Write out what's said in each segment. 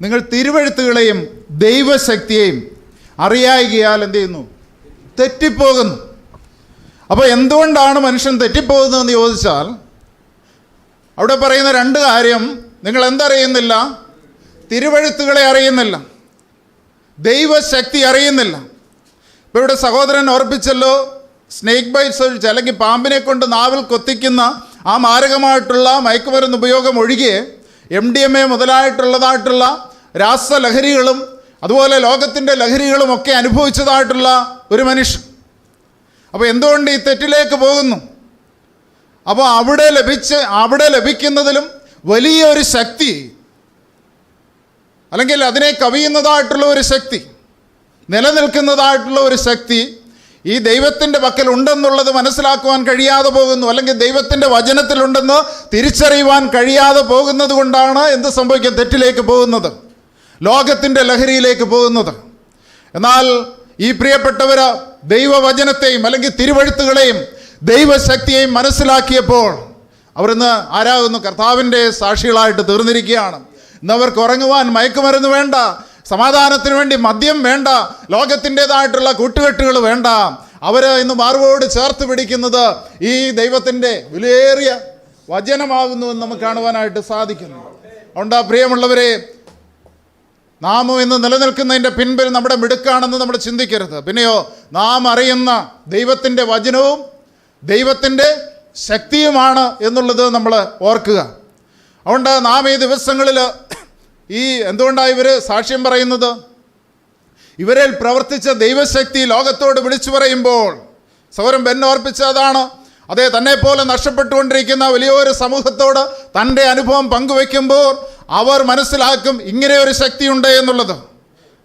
നിങ്ങൾ തിരുവെഴുത്തുകളെയും ദൈവശക്തിയെയും അറിയായികയാൽ എന്ത് ചെയ്യുന്നു? തെറ്റിപ്പോകുന്നു. അപ്പോൾ എന്തുകൊണ്ടാണ് മനുഷ്യൻ തെറ്റിപ്പോകുന്നതെന്ന് ചോദിച്ചാൽ അവിടെ പറയുന്ന രണ്ട് കാര്യം. നിങ്ങൾ എന്തറിയുന്നില്ല? തിരുവെഴുത്തുകളെ അറിയുന്നില്ല, ദൈവശക്തി അറിയുന്നില്ല. ഇപ്പോൾ ഇവിടെ സഹോദരൻ ഓർപ്പിച്ചല്ലോ, സ്നേക്ക് ബൈറ്റ്സ് ഒഴിച്ച് അല്ലെങ്കിൽ പാമ്പിനെ കൊണ്ട് നാവിൽ കൊത്തിക്കുന്ന ആ മാരകമായിട്ടുള്ള മയക്കുമരുന്ന് ഉപയോഗം ഒഴികെ MDMA മുതലായിട്ടുള്ളതായിട്ടുള്ള രാസലഹരികളും അതുപോലെ ലോകത്തിൻ്റെ ലഹരികളും ഒക്കെ അനുഭവിച്ചതായിട്ടുള്ള ഒരു മനുഷ്യൻ. അപ്പോൾ എന്തുകൊണ്ട് ഈ തെറ്റിലേക്ക് പോകുന്നു? അപ്പോൾ അവിടെ ലഭിക്കുന്നതിലും വലിയ ഒരു ശക്തി, അല്ലെങ്കിൽ അതിനെ കവിയുന്നതായിട്ടുള്ള ഒരു ശക്തി, നിലനിൽക്കുന്നതായിട്ടുള്ള ഒരു ശക്തി ഈ ദൈവത്തിൻ്റെ പക്കൽ ഉണ്ടെന്നുള്ളത് മനസ്സിലാക്കുവാൻ കഴിയാതെ പോകുന്നു, അല്ലെങ്കിൽ ദൈവത്തിൻ്റെ വചനത്തിലുണ്ടെന്ന് തിരിച്ചറിയുവാൻ കഴിയാതെ പോകുന്നത് കൊണ്ടാണ് എന്ത് സംഭവിക്കും? തെറ്റിലേക്ക് പോകുന്നത്, ലോകത്തിൻ്റെ ലഹരിയിലേക്ക് പോകുന്നത്. എന്നാൽ ഈ പ്രിയപ്പെട്ടവർ ദൈവവചനത്തെയും അല്ലെങ്കിൽ തിരുവെഴുത്തുകളെയും ദൈവശക്തിയെയും മനസ്സിലാക്കിയപ്പോൾ അവരിന്ന് ആരാകുന്നു? കർത്താവിൻ്റെ സാക്ഷികളായിട്ട് തീർന്നിരിക്കുകയാണ്. ഇന്ന് അവർക്ക് ഉറങ്ങുവാൻ മയക്കുമരുന്ന് വേണ്ട, സമാധാനത്തിന് വേണ്ടി മദ്യം വേണ്ട, ലോകത്തിൻ്റെതായിട്ടുള്ള കൂട്ടുകെട്ടുകൾ വേണ്ട. അവർ ഇന്ന് മാർവോട് ചേർത്ത് പിടിക്കുന്നത് ഈ ദൈവത്തിൻ്റെ വിലയേറിയ വചനമാകുന്നുവെന്ന് നമുക്ക് കാണുവാനായിട്ട് സാധിക്കുന്നു. അതുകൊണ്ട് പ്രിയമുള്ളവരെ, നാമും ഇന്ന് നിലനിൽക്കുന്നതിൻ്റെ പിൻപിൽ നമ്മുടെ മിടുക്കാണെന്ന് നമ്മൾ ചിന്തിക്കരുത്. പിന്നെയോ നാം അറിയുന്ന ദൈവത്തിൻ്റെ വചനവും ദൈവത്തിൻ്റെ ശക്തിയുമാണ് എന്നുള്ളത് നമ്മൾ ഓർക്കുക. അതുകൊണ്ട് നാം ഈ ദിവസങ്ങളിൽ എന്തുകൊണ്ടാണ് ഇവർ സാക്ഷ്യം പറയുന്നത്? ഇവരിൽ പ്രവർത്തിച്ച ദൈവശക്തി ലോകത്തോട് വിളിച്ചു പറയുമ്പോൾ സഹോദരൻ ബെൻ ഓർപ്പിച്ചതാണ്. അതേ, തന്നെ പോലെ നഷ്ടപ്പെട്ടുകൊണ്ടിരിക്കുന്ന വലിയൊരു സമൂഹത്തോട് തൻ്റെ അനുഭവം പങ്കുവെക്കുമ്പോൾ അവർ മനസ്സിലാക്കും ഇങ്ങനെ ഒരു ശക്തിയുണ്ട് എന്നുള്ളത്.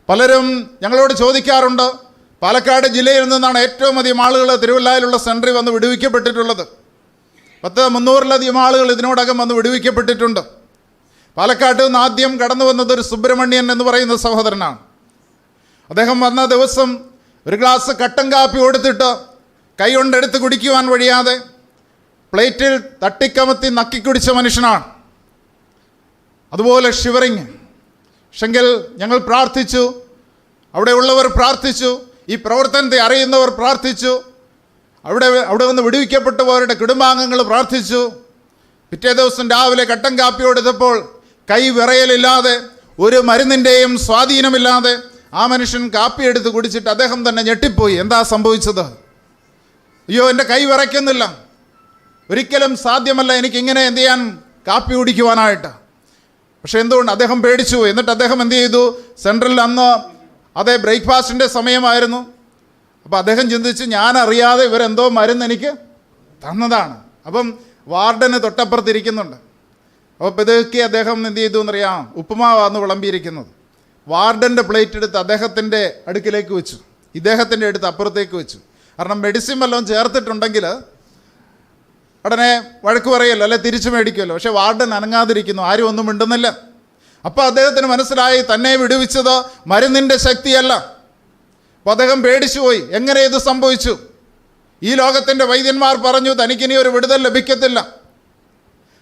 പലരും ഞങ്ങളോട് ചോദിക്കാറുണ്ട്, പാലക്കാട് ജില്ലയിൽ നിന്നാണ് ഏറ്റവും അധികം ആളുകൾ തിരുവല്ലയിലുള്ള സെൻറ്ററിൽ വന്ന് വിടുവിക്കപ്പെട്ടിട്ടുള്ളത്. 300-ലധികം ആളുകൾ ഇതിനോടകം വന്ന് വിടുവിക്കപ്പെട്ടിട്ടുണ്ട്. പാലക്കാട്ട് നിന്ന് ആദ്യം കടന്നു വന്നത് ഒരു സുബ്രഹ്മണ്യൻ എന്ന് പറയുന്ന സഹോദരനാണ്. അദ്ദേഹം വന്ന ദിവസം ഒരു ഗ്ലാസ് കട്ടൻ കാപ്പി കൊടുത്തിട്ട് കൈ കൊണ്ടെടുത്ത് കുടിക്കുവാൻ വഴിയാതെ പ്ലേറ്റിൽ തട്ടിക്കമത്തി നക്കിക്കുടിച്ച മനുഷ്യനാണ്. അതുപോലെ ഷിവറിങ്. പക്ഷെങ്കിൽ ഞങ്ങൾ പ്രാർത്ഥിച്ചു, അവിടെയുള്ളവർ പ്രാർത്ഥിച്ചു, ഈ പ്രവർത്തനത്തെ അറിയുന്നവർ പ്രാർത്ഥിച്ചു, അവിടെ വന്ന് വിടുവിക്കപ്പെട്ടവരുടെ കുടുംബാംഗങ്ങൾ പ്രാർത്ഥിച്ചു. പിറ്റേ ദിവസം രാവിലെ കട്ടൻ കാപ്പി കൊടുത്തപ്പോൾ കൈ വിറയലില്ലാതെ, ഒരു മരുന്നിൻ്റെയും സ്വാധീനമില്ലാതെ ആ മനുഷ്യൻ കാപ്പി എടുത്ത് കുടിച്ചിട്ട് അദ്ദേഹം തന്നെ ഞെട്ടിപ്പോയി. എന്താ സംഭവിച്ചത്? അയ്യോ, എൻ്റെ കൈ വിറയ്ക്കുന്നില്ല, ഒരിക്കലും സാധ്യമല്ല എനിക്കിങ്ങനെ എന്ത് ചെയ്യാൻ, കാപ്പി കുടിക്കുവാനായിട്ട്. പക്ഷെ എന്തുകൊണ്ട്? അദ്ദേഹം പേടിച്ചു. എന്നിട്ട് അദ്ദേഹം എന്ത് ചെയ്തു? സെൻട്രലിൽ അന്ന് അതേ ബ്രേക്ക്ഫാസ്റ്റിൻ്റെ സമയമായിരുന്നു. അപ്പോൾ അദ്ദേഹം ചിന്തിച്ച്, ഞാൻ അറിയാതെ ഇവരെന്തോ മരുന്ന് എനിക്ക് തന്നതാണ്. അപ്പം വാർഡന് തൊട്ടപ്പുറത്തിരിക്കുന്നുണ്ട്. അപ്പോൾ ഇതൊക്കെ അദ്ദേഹം എന്ത് ചെയ്തു എന്നറിയാം? ഉപ്പുമാവാന്ന് വിളമ്പിയിരിക്കുന്നത്. വാർഡൻ്റെ പ്ലേറ്റ് എടുത്ത് അദ്ദേഹത്തിൻ്റെ അടുക്കിലേക്ക് വെച്ചു, ഇദ്ദേഹത്തിൻ്റെ അടുത്ത് അപ്പുറത്തേക്ക് വെച്ചു. കാരണം മെഡിസിൻ വല്ലതും ചേർത്തിട്ടുണ്ടെങ്കിൽ ഉടനെ വഴക്ക് പറയുമല്ലോ, അല്ലെ തിരിച്ചു മേടിക്കുമല്ലോ. പക്ഷേ വാർഡൻ അനങ്ങാതിരിക്കുന്നു, ആരും ഒന്നും മിണ്ടുന്നില്ല. അപ്പോൾ അദ്ദേഹത്തിന് മനസ്സിലായി തന്നെ വിടുവിച്ചത് മരുന്നിൻ്റെ ശക്തിയല്ല. അപ്പോൾ അദ്ദേഹം പേടിച്ചു പോയി. എങ്ങനെ ഇത് സംഭവിച്ചു? ഈ ലോകത്തിൻ്റെ വൈദ്യന്മാർ പറഞ്ഞു തനിക്കിനി ഒരു വിടുതൽ ലഭിക്കത്തില്ല,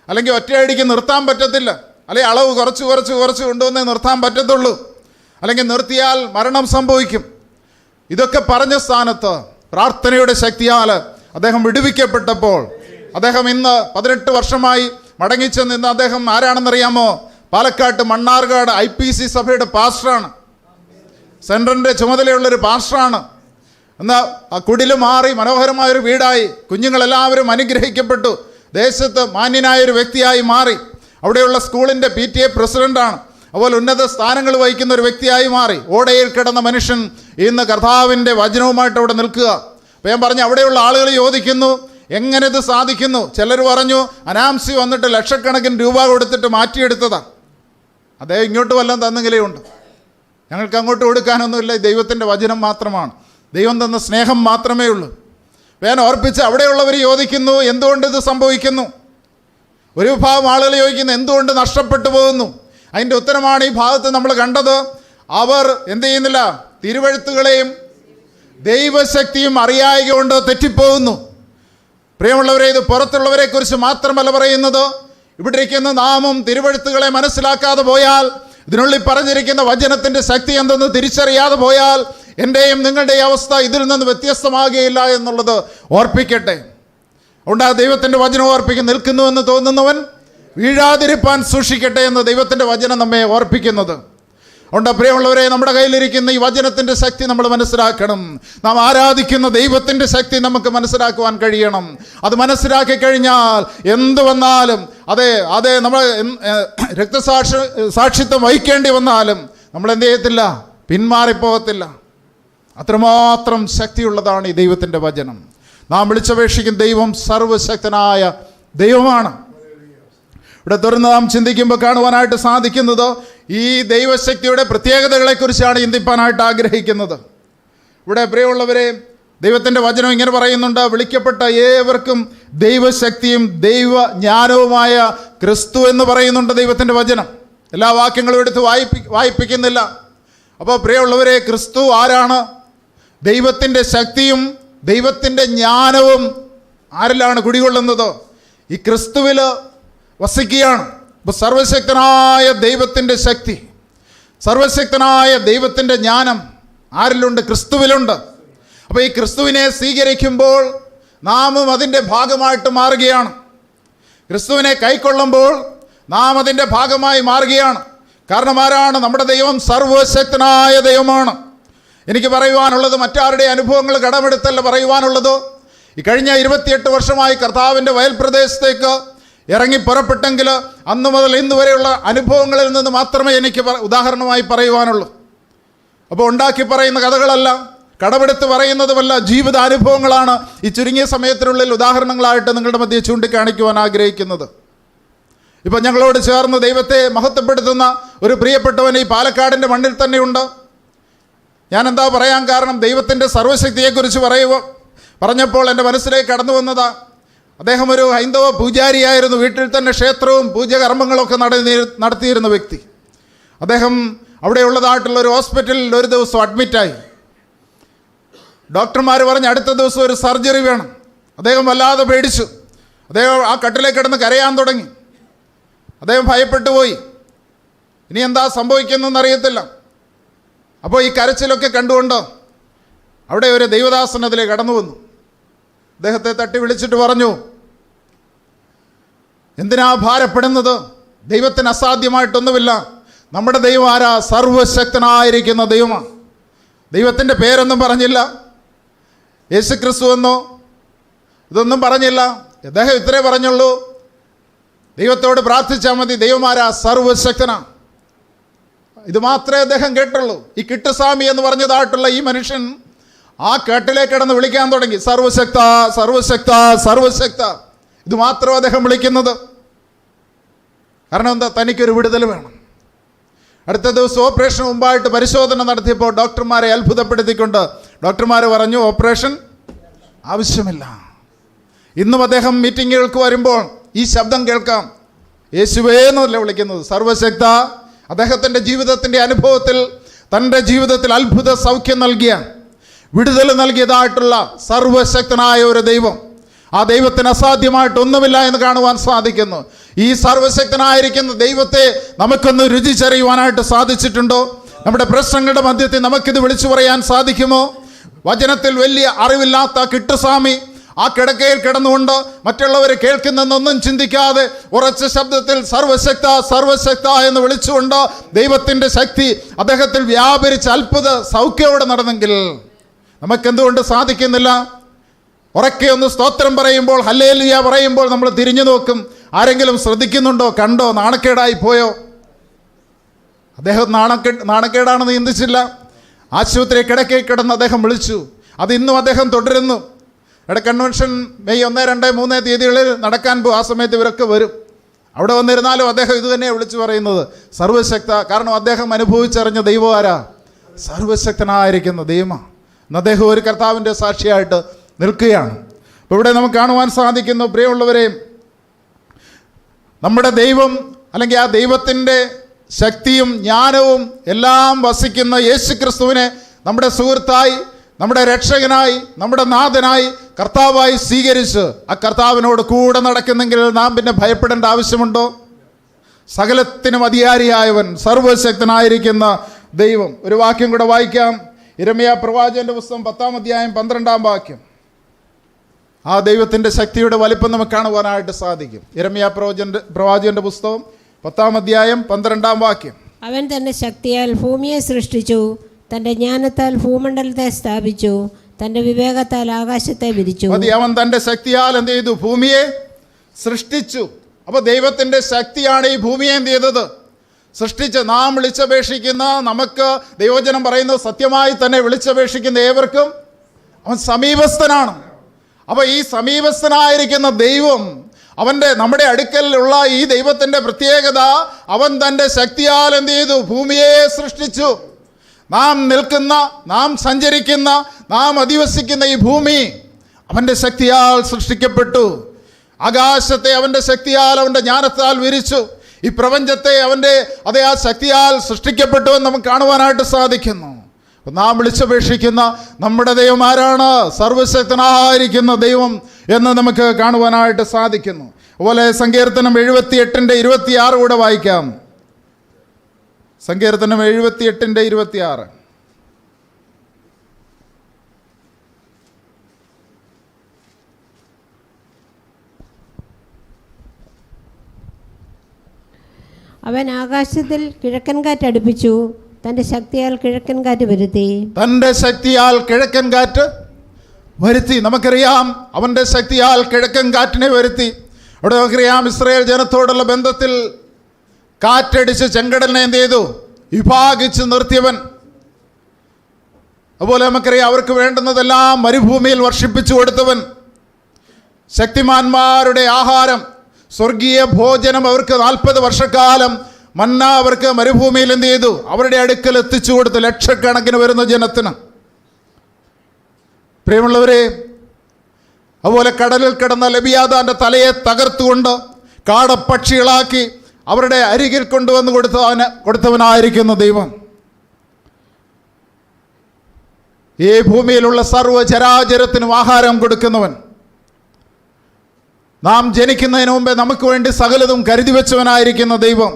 അല്ലെങ്കിൽ ഒറ്റയടിക്ക് നിർത്താൻ പറ്റത്തില്ല, അല്ലെങ്കിൽ അളവ് കുറച്ച് കൊണ്ടുവന്നേ നിർത്താൻ പറ്റത്തുള്ളൂ, അല്ലെങ്കിൽ നിർത്തിയാൽ മരണം സംഭവിക്കും. ഇതൊക്കെ പറഞ്ഞ സ്ഥാനത്ത് പ്രാർത്ഥനയുടെ ശക്തിയാൽ അദ്ദേഹം വിടുവിക്കപ്പെട്ടപ്പോൾ അദ്ദേഹം ഇന്ന് 18 വർഷമായി മടങ്ങിച്ചെന്ന് ഇന്ന് അദ്ദേഹം ആരാണെന്നറിയാമോ? പാലക്കാട്ട് മണ്ണാർക്കാട് IPC സഭയുടെ പാസ്റ്ററാണ്, സെൻറ്ററിൻ്റെ ചുമതലയുള്ളൊരു പാസ്റ്ററാണ്. എന്നാൽ ആ കുടിൽ മാറി മനോഹരമായൊരു വീടായി, കുഞ്ഞുങ്ങളെല്ലാവരും അനുഗ്രഹിക്കപ്പെട്ടു, ദേശത്ത് മാന്യനായൊരു വ്യക്തിയായി മാറി. അവിടെയുള്ള സ്കൂളിൻ്റെ PTA പ്രസിഡൻ്റാണ്, അതുപോലെ ഉന്നത സ്ഥാനങ്ങൾ വഹിക്കുന്ന ഒരു വ്യക്തിയായി മാറി. ഓടയിൽ കിടന്ന മനുഷ്യൻ ഇന്ന് കർത്താവിൻ്റെ വചനവുമായിട്ട് അവിടെ നിൽക്കുക. അപ്പോൾ ഞാൻ പറഞ്ഞു, അവിടെയുള്ള ആളുകൾ ചോദിക്കുന്നു എങ്ങനെ ഇത് സാധിക്കുന്നു? ചിലർ പറഞ്ഞു അനാംസി വന്നിട്ട് ലക്ഷക്കണക്കിന് രൂപ കൊടുത്തിട്ട് മാറ്റിയെടുത്തതാണ്. അദ്ദേഹം ഇങ്ങോട്ട് വല്ലതും തന്നെങ്കിലേ ഉണ്ട്, ഞങ്ങൾക്ക് അങ്ങോട്ട് കൊടുക്കാനൊന്നുമില്ല, ദൈവത്തിൻ്റെ വചനം മാത്രമാണ്, ദൈവം തന്ന സ്നേഹം മാത്രമേ ഉള്ളൂ. ഞാൻ ഓർപ്പിച്ച് അവിടെയുള്ളവർ ചോദിക്കുന്നു എന്തുകൊണ്ട് ഇത് സംഭവിക്കുന്നു? ഒരു വിഭാഗം ആളുകൾ ചോദിക്കുന്നു എന്തുകൊണ്ട് നഷ്ടപ്പെട്ടു പോകുന്നു? അതിൻ്റെ ഉത്തരമാണ് ഈ ഭാഗത്ത് നമ്മൾ കണ്ടത്. അവർ എന്ത് ചെയ്യുന്നില്ല? തിരുവെഴുത്തുകളെയും ദൈവശക്തിയും അറിയായക കൊണ്ട് തെറ്റിപ്പോകുന്നു. പ്രിയമുള്ളവരെ, ഇത് പുറത്തുള്ളവരെ കുറിച്ച് മാത്രമല്ല പറയുന്നത്, ഇവിടെ ഇരിക്കുന്ന നാമും തിരുവെഴുത്തുകളെ മനസ്സിലാക്കാതെ പോയാൽ ഇതിനുള്ളിൽ പറഞ്ഞിരിക്കുന്ന വചനത്തിൻ്റെ ശക്തി എന്തെന്ന് തിരിച്ചറിയാതെ പോയാൽ എൻ്റെയും നിങ്ങളുടെയും അവസ്ഥ ഇതിൽ നിന്ന് വ്യത്യസ്തമാകുകയില്ല എന്നുള്ളത് ഓർപ്പിക്കട്ടെ. അതുകൊണ്ട് ആ ദൈവത്തിൻ്റെ വചനം ഓർപ്പിക്കും. നിൽക്കുന്നുവെന്ന് തോന്നുന്നവൻ വീഴാതിരിപ്പാൻ സൂക്ഷിക്കട്ടെ എന്ന് ദൈവത്തിൻ്റെ വചനം നമ്മെ ഓർപ്പിക്കുന്നത്. അതുകൊണ്ട് പ്രിയമുള്ളവരെ, നമ്മുടെ കയ്യിലിരിക്കുന്ന ഈ വചനത്തിൻ്റെ ശക്തി നമ്മൾ മനസ്സിലാക്കണം. നാം ആരാധിക്കുന്ന ദൈവത്തിൻ്റെ ശക്തി നമുക്ക് മനസ്സിലാക്കുവാൻ കഴിയണം. അത് മനസ്സിലാക്കി കഴിഞ്ഞാൽ എന്ത് വന്നാലും, അതെ നമ്മൾ സാക്ഷിത്വം വഹിക്കേണ്ടി വന്നാലും നമ്മൾ എന്ത് ചെയ്യത്തില്ല, പിന്മാറിപ്പോകത്തില്ല. അത്രമാത്രം ശക്തിയുള്ളതാണ് ഈ ദൈവത്തിൻ്റെ വചനം. നാം വിളിച്ചപേക്ഷിക്കുന്ന ദൈവം സർവശക്തനായ ദൈവമാണ്. ഇവിടെ തുറന്ന് നാം ചിന്തിക്കുമ്പോൾ കാണുവാനായിട്ട് സാധിക്കുന്നത് ഈ ദൈവശക്തിയുടെ പ്രത്യേകതകളെക്കുറിച്ചാണ് ചിന്തിപ്പാനായിട്ട് ആഗ്രഹിക്കുന്നത്. ഇവിടെ പ്രിയമുള്ളവരെ, ദൈവത്തിൻ്റെ വചനം ഇങ്ങനെ പറയുന്നുണ്ട്: വിളിക്കപ്പെട്ട ഏവർക്കും ദൈവശക്തിയും ദൈവജ്ഞാനവുമായ ക്രിസ്തു എന്ന് പറയുന്നുണ്ട് ദൈവത്തിൻ്റെ വചനം. എല്ലാ വാക്യങ്ങളും എടുത്ത് വായിപ്പിക്കുന്നില്ല. അപ്പോൾ പ്രിയമുള്ളവരെ, ക്രിസ്തു ആരാണ്? ദൈവത്തിൻ്റെ ശക്തിയും ദൈവത്തിൻ്റെ ജ്ഞാനവും ആരിലാണ് കുടികൊള്ളുന്നത്? ഈ ക്രിസ്തുവിൽ വസിക്കുകയാണ്. അപ്പോൾ സർവശക്തനായ ദൈവത്തിൻ്റെ ശക്തി, സർവശക്തനായ ദൈവത്തിൻ്റെ ജ്ഞാനം ആരിലുണ്ട്? ക്രിസ്തുവിലുണ്ട്. അപ്പോൾ ഈ ക്രിസ്തുവിനെ സ്വീകരിക്കുമ്പോൾ നാമും അതിൻ്റെ ഭാഗമായിട്ട് മാറുകയാണ്. ക്രിസ്തുവിനെ കൈക്കൊള്ളുമ്പോൾ നാം അതിൻ്റെ ഭാഗമായി മാറുകയാണ്. കാരണം ആരാണ്? നമ്മുടെ ദൈവം സർവശക്തനായ ദൈവമാണ്. എനിക്ക് പറയുവാനുള്ളത് മറ്റാരുടെ അനുഭവങ്ങൾ കടമെടുത്തല്ല പറയുവാനുള്ളത്. ഈ കഴിഞ്ഞ 28 വർഷമായി കർത്താവിൻ്റെ വയൽ പ്രദേശത്തേക്ക് ഇറങ്ങി പുറപ്പെട്ടെങ്കിൽ അന്ന് മുതൽ ഇന്ന് വരെയുള്ള അനുഭവങ്ങളിൽ നിന്ന് മാത്രമേ എനിക്ക് ഉദാഹരണമായി പറയുവാനുള്ളൂ. അപ്പോൾ ഉണ്ടാക്കി പറയുന്ന കഥകളല്ല, കടമെടുത്ത് പറയുന്നതുമല്ല, ജീവിതാനുഭവങ്ങളാണ് ഈ ചുരുങ്ങിയ സമയത്തിനുള്ളിൽ ഉദാഹരണങ്ങളായിട്ട് നിങ്ങളുടെ മധ്യേ ചൂണ്ടിക്കാണിക്കുവാൻ ആഗ്രഹിക്കുന്നത്. ഇപ്പം ഞങ്ങളോട് ചേർന്ന് ദൈവത്തെ മഹത്വപ്പെടുത്തുന്ന ഒരു പ്രിയപ്പെട്ടവൻ ഈ പാലക്കാടിൻ്റെ മണ്ണിൽ തന്നെയുണ്ട്. ഞാൻ എന്താ പറയാൻ കാരണം, ദൈവത്തിൻ്റെ സർവ്വശക്തിയെക്കുറിച്ച് പറഞ്ഞപ്പോൾ എൻ്റെ മനസ്സിലേക്ക് കടന്നു വന്നതാ. അദ്ദേഹം ഒരു ഹൈന്ദവ പൂജാരിയായിരുന്നു. വീട്ടിൽ തന്നെ ക്ഷേത്രവും പൂജകർമ്മങ്ങളൊക്കെ നടത്തിയിരുന്ന വ്യക്തി. അദ്ദേഹം അവിടെയുള്ളതായിട്ടുള്ള ഒരു ഹോസ്പിറ്റലിൽ ഒരു ദിവസം അഡ്മിറ്റായി. ഡോക്ടർമാർ പറഞ്ഞ് അടുത്ത ദിവസം ഒരു സർജറി വേണം. അദ്ദേഹം വല്ലാതെ പേടിച്ചു. അദ്ദേഹം ആ കട്ടിലേക്ക് കിടന്ന് കരയാൻ തുടങ്ങി. അദ്ദേഹം ഭയപ്പെട്ടു പോയി. ഇനി എന്താ സംഭവിക്കുന്നതെന്ന് അറിയത്തില്ല. അപ്പോൾ ഈ കരച്ചിലൊക്കെ കണ്ടുകൊണ്ട് അവിടെ ഒരു ദൈവദാസൻ അതിലേക്ക് കടന്നു വന്നു. അദ്ദേഹത്തെ തട്ടി വിളിച്ചിട്ട് പറഞ്ഞു, എന്തിനാ ഭാരപ്പെടുന്നത്? ദൈവത്തിന് അസാധ്യമായിട്ടൊന്നുമില്ല. നമ്മുടെ ദൈവം ആരാ? സർവശക്തനായിരിക്കുന്ന ദൈവമാണ്. ദൈവത്തിൻ്റെ പേരൊന്നും പറഞ്ഞില്ല, യേശുക്രിസ്തു എന്നോ ഇതൊന്നും പറഞ്ഞില്ല. അദ്ദേഹം ഇത്രേ പറഞ്ഞുള്ളൂ, ദൈവത്തോട് പ്രാർത്ഥിച്ചാൽ മതി, ദൈവമാരാ? സർവശക്തനാണ്. ഇത് മാത്രമേ അദ്ദേഹം കേട്ടുള്ളൂ. ഈ കിട്ടുസ്വാമി എന്ന് പറഞ്ഞതായിട്ടുള്ള ഈ മനുഷ്യൻ ആ കേട്ടിലേക്ക് കിടന്ന് വിളിക്കാൻ തുടങ്ങി, സർവശക്ത സർവശക്ത സർവശക്ത. ഇത് മാത്രം അദ്ദേഹം വിളിക്കുന്നത്. കാരണം എന്താ? തനിക്കൊരു വിടുതൽ വേണം. അടുത്ത ദിവസം ഓപ്പറേഷൻ മുമ്പായിട്ട് പരിശോധന നടത്തിയപ്പോൾ ഡോക്ടർമാരെ അത്ഭുതപ്പെടുത്തിക്കൊണ്ട് ഡോക്ടർമാർ പറഞ്ഞു, ഓപ്പറേഷൻ ആവശ്യമില്ല. ഇന്നും അദ്ദേഹം മീറ്റിങ്ങുകൾക്ക് വരുമ്പോൾ ഈ ശബ്ദം കേൾക്കാം, യേശുവേ എന്നല്ല വിളിക്കുന്നത്, സർവശക്ത. അദ്ദേഹത്തിൻ്റെ ജീവിതത്തിൻ്റെ അനുഭവത്തിൽ, തൻ്റെ ജീവിതത്തിൽ അത്ഭുത സൗഖ്യം നൽകിയ, വിടുതൽ നൽകിയതായിട്ടുള്ള സർവശക്തനായ ഒരു ദൈവം, ആ ദൈവത്തിന് അസാധ്യമായിട്ടൊന്നുമില്ല എന്ന് കാണുവാൻ സാധിക്കുന്നു. ഈ സർവശക്തനായിരിക്കുന്ന ദൈവത്തെ നമുക്കൊന്ന് രുചിച്ചറിയുവാനായിട്ട് സാധിച്ചിട്ടുണ്ടോ? നമ്മുടെ പ്രശ്നങ്ങളുടെ മധ്യത്തിൽ നമുക്കിത് വിളിച്ചു പറയാൻ സാധിക്കുമോ? വചനത്തിൽ വലിയ അറിവില്ലാത്ത കിട്ടുസ്വാമി ആ കിടക്കയിൽ കിടന്നുകൊണ്ട് മറ്റുള്ളവർ കേൾക്കുന്നെന്നൊന്നും ചിന്തിക്കാതെ ഉറച്ച ശബ്ദത്തിൽ സർവശക്ത സർവശക്ത എന്ന് വിളിച്ചുകൊണ്ട് ദൈവത്തിൻ്റെ ശക്തി അദ്ദേഹത്തിൽ വ്യാപരിച്ച് അത്ഭുത സൗഖ്യത്തോടെ നടന്നെങ്കിൽ നമുക്കെന്തുകൊണ്ട് സാധിക്കുന്നില്ല? ഉറക്കെ ഒന്ന് സ്തോത്രം പറയുമ്പോൾ, ഹല്ലേലൂയ പറയുമ്പോൾ നമ്മൾ തിരിഞ്ഞു നോക്കും. ആരെങ്കിലും ശ്രദ്ധിക്കുന്നുണ്ടോ? കണ്ടോ? നാണക്കേടായി പോയോ? അദ്ദേഹം നാണക്കേടാണെന്ന് ചിന്തിച്ചില്ല. ആശുപത്രി കിടക്കയിൽ കിടന്ന് അദ്ദേഹം വിളിച്ചു. അത് ഇന്നും അദ്ദേഹം തുടരുന്നു. ഇവിടെ കൺവെൻഷൻ മെയ് 1, 2, 3 തീയതികളിൽ നടക്കാൻ പോകും. ആ സമയത്ത് ഇവരൊക്കെ വരും. അവിടെ വന്നിരുന്നാലും അദ്ദേഹം ഇത് തന്നെയാണ് വിളിച്ചു പറയുന്നത്, സർവശക്ത. കാരണം അദ്ദേഹം അനുഭവിച്ചറിഞ്ഞ ദൈവം ആരാ? സർവശക്തനായിരിക്കുന്ന ദൈവമാണ്. ഇന്ന് അദ്ദേഹം ഒരു കർത്താവിൻ്റെ സാക്ഷിയായിട്ട് നിൽക്കുകയാണ്. അപ്പോൾ ഇവിടെ നമുക്ക് കാണുവാൻ സാധിക്കുന്നു, പ്രിയമുള്ളവരെ, നമ്മുടെ ദൈവം അല്ലെങ്കിൽ ആ ദൈവത്തിൻ്റെ ശക്തിയും ജ്ഞാനവും എല്ലാം വസിക്കുന്ന യേശുക്രിസ്തുവിനെ നമ്മുടെ സുഹൃത്തായി, നമ്മുടെ രക്ഷകനായി, നമ്മുടെ നാഥനായി, കർത്താവായി സ്വീകരിച്ച് ആ കർത്താവിനോട് കൂടെ നടക്കുന്നെങ്കിൽ നാം പിന്നെ ഭയപ്പെടേണ്ട ആവശ്യമുണ്ടോ? സകലത്തിനും അധികാരിയായവൻ, സർവശക്തനായിരിക്കുന്ന ദൈവം. ഒരു വാക്യം കൂടെ വായിക്കാം. യിരെമ്യാ പ്രവാചകന്റെ പുസ്തകം 10-ാം അധ്യായം 12-ാം വാക്യം. ആ ദൈവത്തിൻ്റെ ശക്തിയുടെ വലിപ്പം നമുക്ക് കാണുവാനായിട്ട് സാധിക്കും. യിരെമ്യാ പ്രവാചകന്റെ പുസ്തകം 10-ാം അധ്യായം 12-ാം വാക്യം. അവൻ തൻ്റെ ശക്തിയാൽ ഭൂമിയെ സൃഷ്ടിച്ചു, തൻ്റെ ജ്ഞാനത്താൽ ഭൂമണ്ഡലത്തെ സ്ഥാപിച്ചു, തൻ്റെ വിവേകത്താൽ ആകാശത്തെ വിരിച്ചു. അവൻ തൻ്റെ ശക്തിയാൽ എന്ത് ചെയ്തു? ഭൂമിയെ സൃഷ്ടിച്ചു. അപ്പോൾ ദൈവത്തിൻ്റെ ശക്തിയാണ് ഈ ഭൂമിയെ എന്ത് ചെയ്തത്? സൃഷ്ടിച്ച്. നാം വിളിച്ചപേക്ഷിക്കുന്ന, നമുക്ക് ദൈവവചനം പറയുന്നത്, സത്യമായി തന്നെ വിളിച്ചപേക്ഷിക്കുന്ന ഏവർക്കും അവൻ സമീപസ്ഥനാണ്. അപ്പോൾ ഈ സമീപസ്ഥനായിരിക്കുന്ന ദൈവം, നമ്മുടെ അടുക്കലുള്ള ഈ ദൈവത്തിൻ്റെ പ്രത്യേകത, അവൻ തൻ്റെ ശക്തിയാൽ എന്ത് ചെയ്തു? ഭൂമിയെ സൃഷ്ടിച്ചു. നാം നിൽക്കുന്ന, നാം സഞ്ചരിക്കുന്ന, നാം അധിവസിക്കുന്ന ഈ ഭൂമി അവൻ്റെ ശക്തിയാൽ സൃഷ്ടിക്കപ്പെട്ടു. ആകാശത്തെ അവൻ്റെ ശക്തിയാൽ, അവൻ്റെ ജ്ഞാനത്താൽ വിരിച്ചു. ഈ പ്രപഞ്ചത്തെ അതേ ആ ശക്തിയാൽ സൃഷ്ടിക്കപ്പെട്ടു എന്ന് നമുക്ക് കാണുവാനായിട്ട് സാധിക്കുന്നു. നാം വിളിച്ചപേക്ഷിക്കുന്ന നമ്മുടെ ദൈവം ആരാണ്? സർവശക്തനായിരിക്കുന്ന ദൈവം എന്ന് നമുക്ക് കാണുവാനായിട്ട് സാധിക്കുന്നു. അതുപോലെ സങ്കീർത്തനം 78:26 കൂടെ വായിക്കാം. സങ്കീർത്തനം 78:26. അവൻ ആകാശത്തിൽ കിഴക്കൻ കാറ്റ് അടുപ്പിച്ചു, തൻ്റെ ശക്തിയാൽ കിഴക്കൻ കാറ്റ് വരുത്തി. തൻ്റെ ശക്തിയാൽ കിഴക്കൻ കാറ്റ് വരുത്തി. നമുക്കറിയാം അവൻ്റെ ശക്തിയാൽ കിഴക്കൻ കാറ്റിനെ വരുത്തി. അവിടെ നമുക്കറിയാം ഇസ്രായേൽ ജനത്തോടുള്ള ബന്ധത്തിൽ കാറ്റടിച്ച് ചെങ്കടലിനെ എന്ത് ചെയ്തു? വിഭാഗിച്ച് നിർത്തിയവൻ. അതുപോലെ നമുക്കറിയാം അവർക്ക് വേണ്ടുന്നതെല്ലാം മരുഭൂമിയിൽ വർഷിപ്പിച്ചു കൊടുത്തവൻ. ശക്തിമാന്മാരുടെ ആഹാരം, സ്വർഗീയ ഭോജനം അവർക്ക് 40 വർഷക്കാലം മന്ന അവർക്ക് മരുഭൂമിയിൽ എന്ത് ചെയ്തു? അവരുടെ അടുക്കൽ എത്തിച്ചു കൊടുത്തു, ലക്ഷക്കണക്കിന് വരുന്ന ജനത്തിന്. പ്രിയമുള്ളവരെ, അതുപോലെ കടലിൽ കിടന്ന ലബിയാദാന്റെ തലയെ തകർത്തുകൊണ്ട് കാടപ്പക്ഷികളാക്കി അവരുടെ അരികിൽ കൊണ്ടുവന്ന് കൊടുത്തവനായിരിക്കുന്ന ദൈവം. ഈ ഭൂമിയിലുള്ള സർവ്വചരാചരത്തിനും ആഹാരം കൊടുക്കുന്നവൻ. നാം ജനിക്കുന്നതിന് മുമ്പേ നമുക്ക് വേണ്ടി സകലതും കരുതി വെച്ചവനായിരിക്കുന്ന ദൈവം.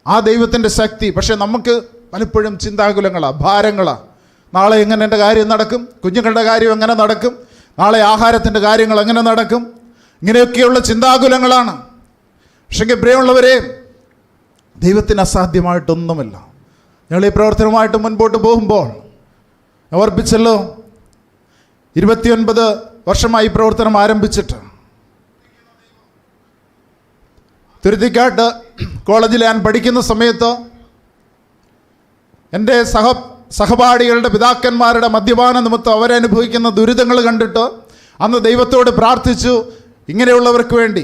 ആ ദൈവത്തിൻ്റെ ശക്തി. പക്ഷെ നമുക്ക് പലപ്പോഴും ചിന്താകുലങ്ങളാണ്, ഭാരങ്ങളാണ്. നാളെ എങ്ങനെ എൻ്റെ കാര്യം നടക്കും? കുഞ്ഞുങ്ങളുടെ കാര്യം എങ്ങനെ നടക്കും? നാളെ ആഹാരത്തിൻ്റെ കാര്യങ്ങൾ എങ്ങനെ നടക്കും? ഇങ്ങനെയൊക്കെയുള്ള ചിന്താകുലങ്ങളാണ്. പക്ഷേ പ്രിയമുള്ളവരെ, ദൈവത്തിന് അസാധ്യമായിട്ടൊന്നുമില്ല. ഞങ്ങൾ ഈ പ്രവർത്തനമായിട്ട് മുൻപോട്ട് പോകുമ്പോൾ ഓർപ്പിച്ചല്ലോ, 29 വർഷമായി പ്രവർത്തനം ആരംഭിച്ചിട്ട്. തുരുത്തിക്കാട്ട് കോളേജിൽ ഞാൻ പഠിക്കുന്ന സമയത്ത് എൻ്റെ സഹപാഠികളുടെ പിതാക്കന്മാരുടെ മദ്യപാന നിമിത്തം അവരനുഭവിക്കുന്ന ദുരിതങ്ങൾ കണ്ടിട്ട് അന്ന് ദൈവത്തോട് പ്രാർത്ഥിച്ചു. ഇങ്ങനെയുള്ളവർക്ക് വേണ്ടി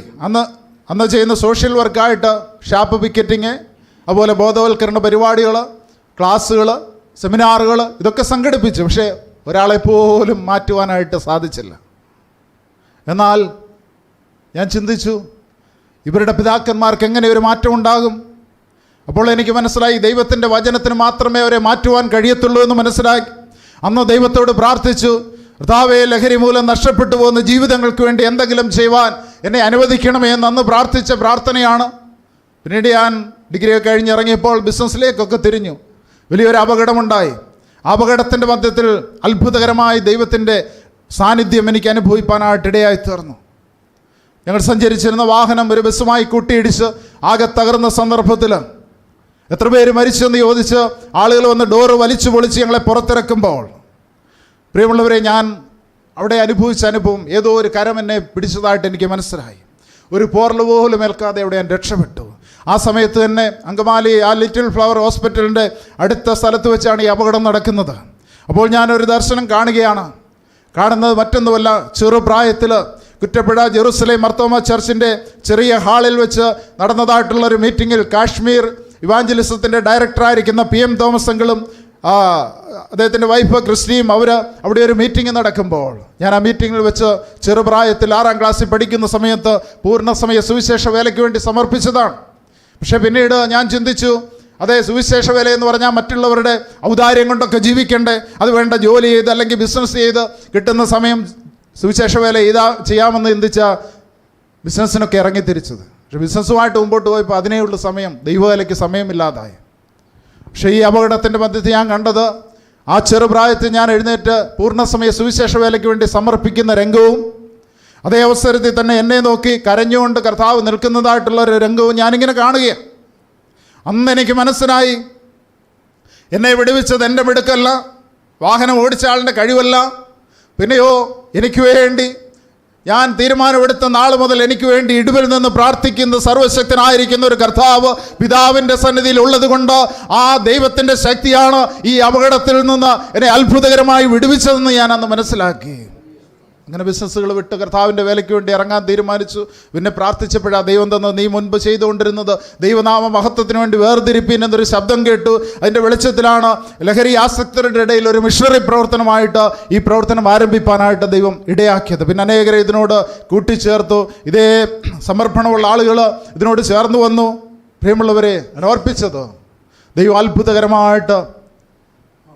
അന്ന് ചെയ്യുന്ന സോഷ്യൽ വർക്കായിട്ട് ഷാപ്പ് പിക്കറ്റിങ്, അതുപോലെ ബോധവൽക്കരണ പരിപാടികൾ, ക്ലാസ്സുകൾ, സെമിനാറുകൾ ഇതൊക്കെ സംഘടിപ്പിച്ചു. പക്ഷേ ഒരാളെ പോലും മാറ്റുവാനായിട്ട് സാധിച്ചില്ല. എന്നാൽ ഞാൻ ചിന്തിച്ചു, ഇവരുടെ പിതാക്കന്മാർക്ക് എങ്ങനെ ഒരു മാറ്റം ഉണ്ടാകും? അപ്പോൾ എനിക്ക് മനസ്സിലായി, ദൈവത്തിൻ്റെ വചനത്തിന് മാത്രമേ അവരെ മാറ്റുവാൻ കഴിയത്തുള്ളൂ എന്ന് മനസ്സിലാക്കി. അന്ന് ദൈവത്തോട് പ്രാർത്ഥിച്ചു, കർത്താവേ, ലഹരി മൂലം നഷ്ടപ്പെട്ടു പോകുന്ന ജീവിതങ്ങൾക്ക് വേണ്ടി എന്തെങ്കിലും ചെയ്യുവാൻ എന്നെ അനുവദിക്കണമേ എന്ന് അന്ന് പ്രാർത്ഥിച്ച പ്രാർത്ഥനയാണ്. പിന്നീട് ഞാൻ ഡിഗ്രി കഴിഞ്ഞിറങ്ങിയപ്പോൾ ബിസിനസ്സിലേക്കൊക്കെ തിരിഞ്ഞു. വലിയൊരു അപകടമുണ്ടായി. അപകടത്തിൻ്റെ മധ്യത്തിൽ അത്ഭുതകരമായി ദൈവത്തിൻ്റെ സാന്നിധ്യം എനിക്ക് അനുഭവിപ്പാനായിട്ടിടയായി തീർന്നു. ഞങ്ങൾ സഞ്ചരിച്ചിരുന്ന വാഹനം ഒരു ബസ്സുമായി കൂട്ടിയിടിച്ച് ആകെ തകർന്ന സന്ദർഭത്തിൽ എത്ര പേര് മരിച്ചെന്ന് ചോദിച്ച് ആളുകൾ വന്ന് ഡോറ് വലിച്ചു പൊളിച്ച് ഞങ്ങളെ പുറത്തിറക്കുമ്പോൾ, പ്രിയമുള്ളവരെ, ഞാൻ അവിടെ അനുഭവിച്ച അനുഭവം, ഏതോ ഒരു കരം എന്നെ പിടിച്ചതായിട്ട് എനിക്ക് മനസ്സിലായി. ഒരു പോറൽ പോലും ഏൽക്കാതെ അവിടെ ഞാൻ രക്ഷപ്പെട്ടു. ആ സമയത്ത് തന്നെ അങ്കമാലി ആ ലിറ്റിൽ ഫ്ലവർ ഹോസ്പിറ്റലിൻ്റെ അടുത്ത സ്ഥലത്ത് വെച്ചാണ് ഈ അപകടം നടക്കുന്നത്. അപ്പോൾ ഞാനൊരു ദർശനം കാണുന്നത് മറ്റൊന്നുമല്ല, ചെറുപ്രായത്തിൽ കുറ്റപ്പുഴ ജെറുസലേം മർത്തോമ ചർച്ചിൻ്റെ ചെറിയ ഹാളിൽ വെച്ച് നടന്നതായിട്ടുള്ളൊരു മീറ്റിങ്ങിൽ കാശ്മീർ ഇവാഞ്ചലിസത്തിൻ്റെ ഡയറക്ടറായിരിക്കുന്ന PM തോമസ് അങ്കിളും അദ്ദേഹത്തിൻ്റെ വൈഫ് ക്രിസ്റ്റിയും അവിടെ ഒരു മീറ്റിംഗ് നടക്കുമ്പോൾ ഞാൻ ആ മീറ്റിങ്ങിൽ വെച്ച് ചെറുപ്രായത്തിൽ 6ാം ക്ലാസ്സിൽ പഠിക്കുന്ന സമയത്ത് പൂർണ്ണസമയ സുവിശേഷ വേലയ്ക്ക് വേണ്ടി സമർപ്പിച്ചതാണ്. പക്ഷേ പിന്നീട് ഞാൻ ചിന്തിച്ചു, അതേ, സുവിശേഷ വേല എന്ന് പറഞ്ഞാൽ മറ്റുള്ളവരുടെ ഔദാര്യം കൊണ്ടൊക്കെ ജീവിക്കണ്ടേ, അത് വേണ്ട, ജോലി ചെയ്ത് അല്ലെങ്കിൽ ബിസിനസ് ചെയ്ത് കിട്ടുന്ന സമയം സുവിശേഷ വേല ചെയ്യാമെന്ന് ചിന്തിച്ച ബിസിനസ്സിനൊക്കെ ഇറങ്ങിത്തിരിച്ചത്. പക്ഷെ ബിസിനസ്സുമായിട്ട് മുമ്പോട്ട് പോയപ്പോൾ അതിനേയുള്ള സമയം, ദൈവവേലയ്ക്ക് സമയമില്ലാതായി. പക്ഷേ ഈ അപകടത്തിൻ്റെ മധ്യത്തിൽ ഞാൻ കണ്ടത്, ആ ചെറുപ്രായത്തിൽ ഞാൻ എഴുന്നേറ്റ് പൂർണ്ണസമയ സുവിശേഷ വേലയ്ക്ക് വേണ്ടി സമർപ്പിക്കുന്ന രംഗവും, അതേ അവസരത്തിൽ തന്നെ എന്നെ നോക്കി കരഞ്ഞുകൊണ്ട് കർത്താവ് നിൽക്കുന്നതായിട്ടുള്ള ഒരു രംഗവും ഞാനിങ്ങനെ കാണുകയാണ്. അന്ന് എനിക്ക് മനസ്സിലായി, എന്നെ വിടുവിച്ചത് എൻ്റെ മിടുക്കല്ല, വാഹനം ഓടിച്ച ആളിൻ്റെ കഴിവല്ല, പിന്നെയോ എനിക്ക് വേണ്ടി ഞാൻ തീരുമാനമെടുത്ത നാൾ മുതൽ എനിക്ക് വേണ്ടി ഇടുവിൽ നിന്ന് പ്രാർത്ഥിക്കുന്ന സർവശക്തനായിരിക്കുന്ന ഒരു കർത്താവ് പിതാവിൻ്റെ സന്നിധിയിൽ ഉള്ളത് കൊണ്ട് ആ ദൈവത്തിൻ്റെ ശക്തിയാണ് ഈ അപകടത്തിൽ നിന്ന് എന്നെ അത്ഭുതകരമായി വിടുവിച്ചതെന്ന് ഞാൻ അന്ന് മനസ്സിലാക്കി. അങ്ങനെ ബിസിനസ്സുകൾ വിട്ട് കർത്താവിൻ്റെ വേലയ്ക്ക് വേണ്ടി ഇറങ്ങാൻ തീരുമാനിച്ചു. പിന്നെ പ്രാർത്ഥിച്ചപ്പോഴാണ് ദൈവം തന്നത്, നീ മുൻപ് ചെയ്തുകൊണ്ടിരുന്നത് ദൈവനാമ മഹത്വത്തിന് വേണ്ടി വേർതിരിപ്പീൻ എന്നൊരു ശബ്ദം കേട്ടു. അതിൻ്റെ വെളിച്ചത്തിലാണ് ലഹരി ആസക്തരുടെ ഇടയിൽ ഒരു മിഷണറി പ്രവർത്തനമായിട്ട് ഈ പ്രവർത്തനം ആരംഭിക്കാനായിട്ട് ദൈവം ഇടയാക്കിയത്. പിന്നെ അനേകരെ ഇതിനോട് കൂട്ടിച്ചേർത്തു. ഇതേ സമർപ്പണമുള്ള ആളുകൾ ഇതിനോട് ചേർന്ന് വന്നു. പ്രിയമുള്ളവരെ, ഓർപ്പിച്ചത് ദൈവം അത്ഭുതകരമായിട്ട്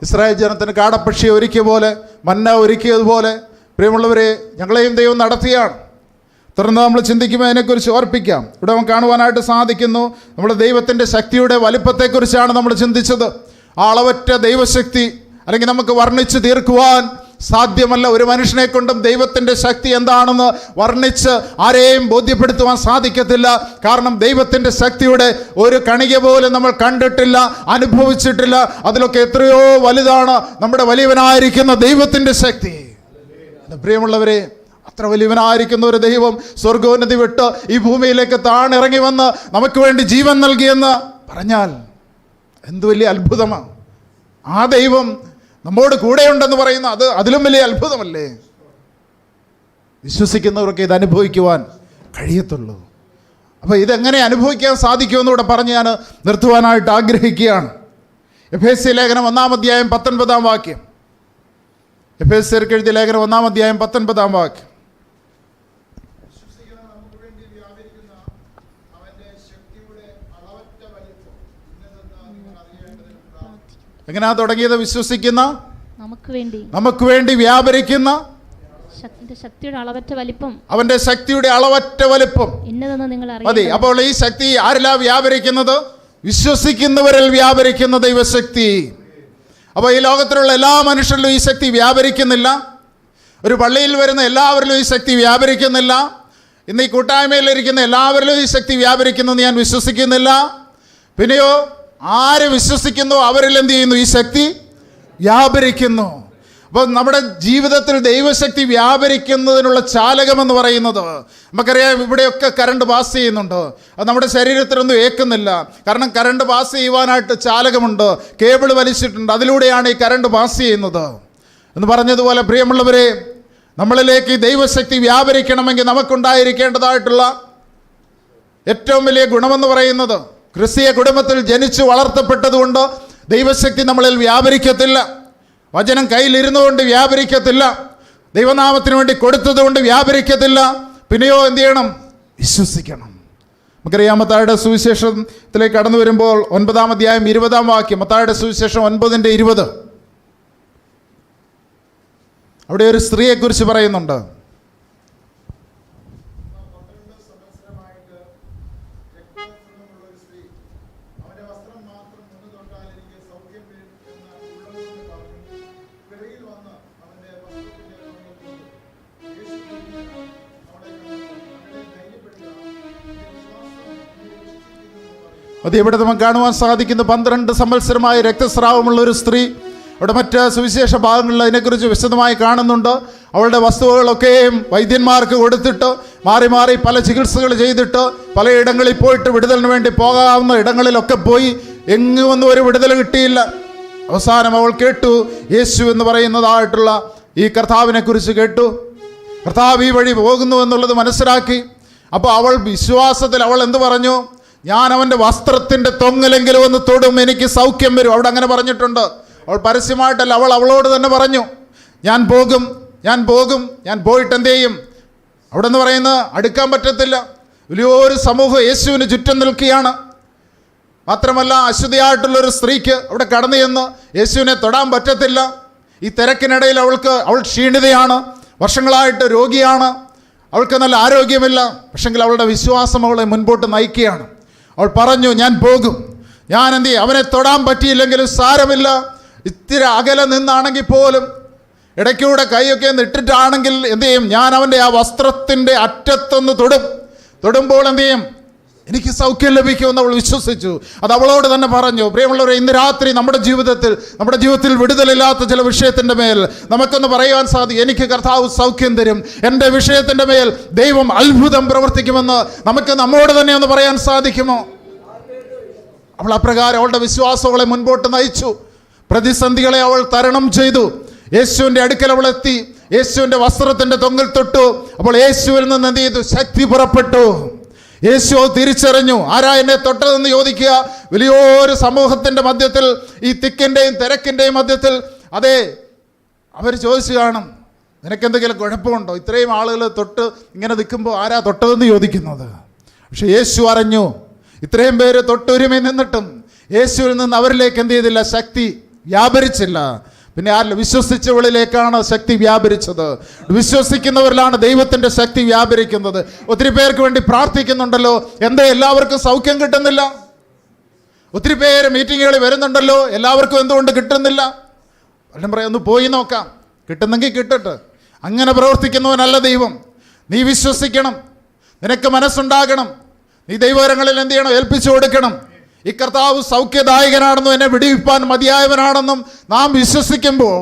ഇസ്രായേൽ ജനത്തിന് കാടപ്പക്ഷിയെ ഒരുക്കിയ പോലെ, മന്ന ഒരുക്കിയതുപോലെ പ്രിയമുള്ളവരെ ഞങ്ങളെയും ദൈവം നടത്തിയാണ്. തുടർന്ന് നമ്മൾ ചിന്തിക്കുമ്പോൾ അതിനെക്കുറിച്ച് ഓർപ്പിക്കാം. ഇവിടെ നമുക്ക് കാണുവാനായിട്ട് സാധിക്കുന്നു, നമ്മുടെ ദൈവത്തിൻ്റെ ശക്തിയുടെ വലിപ്പത്തെക്കുറിച്ചാണ് നമ്മൾ ചിന്തിച്ചത്. ആ അളവറ്റ ദൈവശക്തി അല്ലെങ്കിൽ നമുക്ക് വർണ്ണിച്ച് തീർക്കുവാൻ സാധ്യമല്ല. ഒരു മനുഷ്യനെ കൊണ്ടും ദൈവത്തിൻ്റെ ശക്തി എന്താണെന്ന് വർണ്ണിച്ച് ആരെയും ബോധ്യപ്പെടുത്തുവാൻ സാധിക്കത്തില്ല. കാരണം ദൈവത്തിൻ്റെ ശക്തിയുടെ ഒരു കണിക പോലും നമ്മൾ കണ്ടിട്ടില്ല, അനുഭവിച്ചിട്ടില്ല. അതിലൊക്കെ എത്രയോ വലുതാണ് നമ്മുടെ വലിയവനായിരിക്കുന്ന ദൈവത്തിൻ്റെ ശക്തി. പ്രിയമുള്ളവരെ, അത്ര വലിയവനായിരിക്കുന്ന ഒരു ദൈവം സ്വർഗോന്നതി വിട്ട് ഈ ഭൂമിയിലേക്ക് താണിറങ്ങി വന്ന് നമുക്ക് വേണ്ടി ജീവൻ നൽകിയെന്ന് പറഞ്ഞാൽ എന്ത് വലിയ അത്ഭുതമാണ്. ആ ദൈവം നമ്മോട് കൂടെയുണ്ടെന്ന് പറയുന്ന അതിലും വലിയ അത്ഭുതമല്ലേ. വിശ്വസിക്കുന്നവർക്ക് ഇത് അനുഭവിക്കുവാൻ കഴിയത്തുള്ളൂ. അപ്പോൾ ഇതെങ്ങനെ അനുഭവിക്കാൻ സാധിക്കുമെന്നൂടെ പറഞ്ഞ് ഞാൻ നിർത്തുവാനായിട്ട് ആഗ്രഹിക്കുകയാണ്. എഫേസ്യ ലേഖനം 1-ാം അധ്യായം 19-ാം വാക്യം. എഫേസ്യർക്ക് എഴുതിയ ലേഖനം 1-ാം അധ്യായം 19-ാം വാക്യം. എങ്ങനെയാ തുടങ്ങിയത്? വിശ്വസിക്കുന്ന നമുക്ക് വേണ്ടി വ്യാപരിക്കുന്ന ശക്തിയുടെ അളവറ്റ വലിപ്പം, അവന്റെ ശക്തിയുടെ അളവറ്റ വലിപ്പം ഇന്നതെന്ന് നിങ്ങൾ മതി. അപ്പോൾ ഈ ശക്തി ആരിലാ വ്യാപരിക്കുന്നത്? വിശ്വസിക്കുന്നവരിൽ വ്യാപരിക്കുന്ന ദൈവശക്തി. അപ്പോൾ ഈ ലോകത്തിലുള്ള എല്ലാ മനുഷ്യരിലും ഈ ശക്തി വ്യാപരിക്കുന്നില്ല. ഒരു പള്ളിയിൽ വരുന്ന എല്ലാവരിലും ഈ ശക്തി വ്യാപരിക്കുന്നില്ല. ഇന്ന് ഈ കൂട്ടായ്മയിലിരിക്കുന്ന എല്ലാവരിലും ഈ ശക്തി വ്യാപരിക്കുന്നെന്ന് ഞാൻ വിശ്വസിക്കുന്നില്ല. പിന്നെയോ ആര് വിശ്വസിക്കുന്നു അവരിൽ എന്ത് ചെയ്യുന്നു? ഈ ശക്തി വ്യാപരിക്കുന്നു. അപ്പോൾ നമ്മുടെ ജീവിതത്തിൽ ദൈവശക്തി വ്യാപരിക്കുന്നതിനുള്ള ചാലകമെന്ന് പറയുന്നത്, നമുക്കറിയാം ഇവിടെയൊക്കെ കറണ്ട് പാസ് ചെയ്യുന്നുണ്ട്. അത് നമ്മുടെ ശരീരത്തിലൊന്നും ഏൽക്കുന്നില്ല. കാരണം കറണ്ട് പാസ് ചെയ്യുവാനായിട്ട് ചാലകമുണ്ട്, കേബിൾ വലിച്ചിട്ടുണ്ട്, അതിലൂടെയാണ് ഈ കറണ്ട് പാസ് ചെയ്യുന്നത് എന്ന് പറഞ്ഞതുപോലെ പ്രിയമുള്ളവരെ, നമ്മളിലേക്ക് ഈ ദൈവശക്തി വ്യാപരിക്കണമെങ്കിൽ നമുക്കുണ്ടായിരിക്കേണ്ടതായിട്ടുള്ള ഏറ്റവും വലിയ ഗുണമെന്ന് പറയുന്നത്, ക്രിസ്തീയ കുടുംബത്തിൽ ജനിച്ചു വളർത്തപ്പെട്ടതുകൊണ്ട് ദൈവശക്തി നമ്മളിൽ വ്യാപരിക്കത്തില്ല. വചനം കയ്യിലിരുന്നുകൊണ്ട് വ്യാപരിക്കത്തില്ല. ദൈവനാമത്തിന് വേണ്ടി കൊടുത്തതുകൊണ്ട് വ്യാപരിക്കത്തില്ല. പിന്നെയോ എന്ത് ചെയ്യണം? വിശ്വസിക്കണം. നമുക്കറിയാം മത്തായിയുടെ സുവിശേഷത്തിലേക്ക് കടന്നു വരുമ്പോൾ 9-ാം അധ്യായം 20-ാം വാക്യം. മത്തായിയുടെ സുവിശേഷം 9:20. അവിടെ ഒരു സ്ത്രീയെക്കുറിച്ച് പറയുന്നുണ്ട്. അത് ഇവിടെ നമുക്ക് കാണുവാൻ സാധിക്കുന്നു. 12 സംവത്സരമായി രക്തസ്രാവമുള്ള ഒരു സ്ത്രീ. അവിടെ മറ്റ് സുവിശേഷ ഭാഗങ്ങളിൽ അതിനെക്കുറിച്ച് വിശദമായി കാണുന്നുണ്ട്. അവളുടെ വസ്തുവകളൊക്കെയും വൈദ്യന്മാർക്ക് കൊടുത്തിട്ട് മാറി മാറി പല ചികിത്സകൾ ചെയ്തിട്ട് പലയിടങ്ങളിൽ പോയിട്ട് വിടുതലിന് വേണ്ടി പോകാവുന്ന ഇടങ്ങളിലൊക്കെ പോയി എങ്ങുമൊന്നും ഒരു വിടുതൽ കിട്ടിയില്ല. അവസാനം അവൾ കേട്ടു, യേശു എന്ന് പറയുന്നതായിട്ടുള്ള ഈ കർത്താവിനെ കുറിച്ച് കേട്ടു. കർത്താവ് ഈ വഴി പോകുന്നു എന്നുള്ളത് മനസ്സിലാക്കി. അപ്പോൾ അവൾ വിശ്വാസത്തിൽ അവൾ എന്ത് പറഞ്ഞു? ഞാൻ അവൻ്റെ വസ്ത്രത്തിൻ്റെ തൊങ്ങലെങ്കിലും ഒന്ന് തൊടും, എനിക്ക് സൗഖ്യം വരും. അവിടെ അങ്ങനെ പറഞ്ഞിട്ടുണ്ട്. അവൾ പരസ്യമായിട്ടല്ല, അവളോട് തന്നെ പറഞ്ഞു, ഞാൻ പോകും. ഞാൻ പോയിട്ട് എന്ത് ചെയ്യും? അവിടെ നിന്ന് പറയുന്നത് അടുക്കാൻ പറ്റത്തില്ല. വലിയൊരു സമൂഹം യേശുവിന് ചുറ്റും നിൽക്കുകയാണ്. മാത്രമല്ല അശുദ്ധിയായിട്ടുള്ളൊരു സ്ത്രീക്ക് അവിടെ കടന്നു ചെന്ന് യേശുവിനെ തൊടാൻ പറ്റത്തില്ല. ഈ തിരക്കിനിടയിൽ അവൾ ക്ഷീണിതയാണ്, വർഷങ്ങളായിട്ട് രോഗിയാണ്. അവൾക്ക് നല്ല ആരോഗ്യമില്ല, പക്ഷെങ്കിൽ അവളുടെ വിശ്വാസം അവളെ മുൻപോട്ട് നയിക്കുകയാണ്. അവൾ പറഞ്ഞു, ഞാൻ പോകും, ഞാൻ എന്ത് ചെയ്യും, അവനെ തൊടാൻ പറ്റിയില്ലെങ്കിലും സാരമില്ല, ഇത്തിരി അകലെ നിന്നാണെങ്കിൽ പോലും ഇടയ്ക്കൂടെ കൈയൊക്കെ ഇട്ടിട്ടാണെങ്കിൽ എന്ത് ചെയ്യും, ഞാൻ അവൻ്റെ ആ വസ്ത്രത്തിൻ്റെ അറ്റത്തൊന്ന് തൊടുമ്പോൾ എന്ത് ചെയ്യും, എനിക്ക് സൗഖ്യം ലഭിക്കുമെന്ന് അവൾ വിശ്വസിച്ചു. അത് അവളോട് തന്നെ പറഞ്ഞു. പ്രിയമുള്ളവരെ, ഇന്ന് രാത്രി നമ്മുടെ ജീവിതത്തിൽ വിടുതലില്ലാത്ത ചില വിഷയത്തിൻ്റെ മേൽ നമുക്കൊന്ന് പറയുവാൻ സാധിക്കും, എനിക്ക് കർത്താവ് സൗഖ്യം തരും, എൻ്റെ വിഷയത്തിൻ്റെ മേൽ ദൈവം അത്ഭുതം പ്രവർത്തിക്കുമെന്ന് നമുക്ക് നമ്മോട് തന്നെ ഒന്ന് പറയാൻ സാധിക്കുമോ? അവൾ അപ്രകാരം അവളുടെ വിശ്വാസം അവളെ മുൻപോട്ട് നയിച്ചു. പ്രതിസന്ധികളെ അവൾ തരണം ചെയ്തു. യേശുവിൻ്റെ അടുക്കൽ അവൾ എത്തി. യേശുവിൻ്റെ വസ്ത്രത്തിൻ്റെ തൊങ്ങിൽ തൊട്ടു. അപ്പോൾ യേശുവിൽ നിന്ന് എന്ത് ചെയ്തു? ശക്തി പുറപ്പെട്ടു. യേശു തിരിച്ചറിഞ്ഞു. ആരാ എന്നെ തൊട്ടതെന്ന് ചോദിക്കുക. വലിയൊരു സമൂഹത്തിൻ്റെ മധ്യത്തിൽ, ഈ തിക്കിൻ്റെയും തിരക്കിൻ്റെയും മധ്യത്തിൽ, അതെ, അവർ ചോദിച്ചു കാണും, നിനക്കെന്തെങ്കിലും കുഴപ്പമുണ്ടോ? ഇത്രയും ആളുകൾ തൊട്ട് ഇങ്ങനെ നിൽക്കുമ്പോൾ ആരാ തൊട്ടതെന്ന് ചോദിക്കുന്നത്. പക്ഷെ യേശു അറിഞ്ഞു, ഇത്രയും പേര് തൊട്ടൊരുമയിൽ നിന്നിട്ടും യേശുവിൽ നിന്ന് അവരിലേക്ക് എന്ത് ചെയ്തില്ല? ശക്തി വ്യാപരിച്ചില്ല. പിന്നെ ആരില്ല? വിശ്വസിച്ചവളിലേക്കാണ് ശക്തി വ്യാപരിച്ചത്. വിശ്വസിക്കുന്നവരിലാണ് ദൈവത്തിൻ്റെ ശക്തി വ്യാപരിക്കുന്നത്. ഒത്തിരി പേർക്ക് വേണ്ടി പ്രാർത്ഥിക്കുന്നുണ്ടല്ലോ, എന്താ എല്ലാവർക്കും സൗഖ്യം കിട്ടുന്നില്ല? ഒത്തിരി പേര് മീറ്റിങ്ങുകളിൽ വരുന്നുണ്ടല്ലോ, എല്ലാവർക്കും എന്തുകൊണ്ട് കിട്ടുന്നില്ല? പലരും പറയാം, ഒന്ന് പോയി നോക്കാം, കിട്ടുന്നെങ്കിൽ കിട്ടട്ടെ. അങ്ങനെ പ്രവർത്തിക്കുന്നവനല്ല ദൈവം. നീ വിശ്വസിക്കണം, നിനക്ക് മനസ്സുണ്ടാകണം, നീ ദൈവകരങ്ങളിൽ എന്ത് ചെയ്യണം? ഏൽപ്പിച്ചു കൊടുക്കണം. ഈ കർത്താവ് സൗഖ്യദായകനാണെന്നും എന്നെ വിടിവിപ്പാൻ മതിയായവനാണെന്നും നാം വിശ്വസിക്കുമ്പോൾ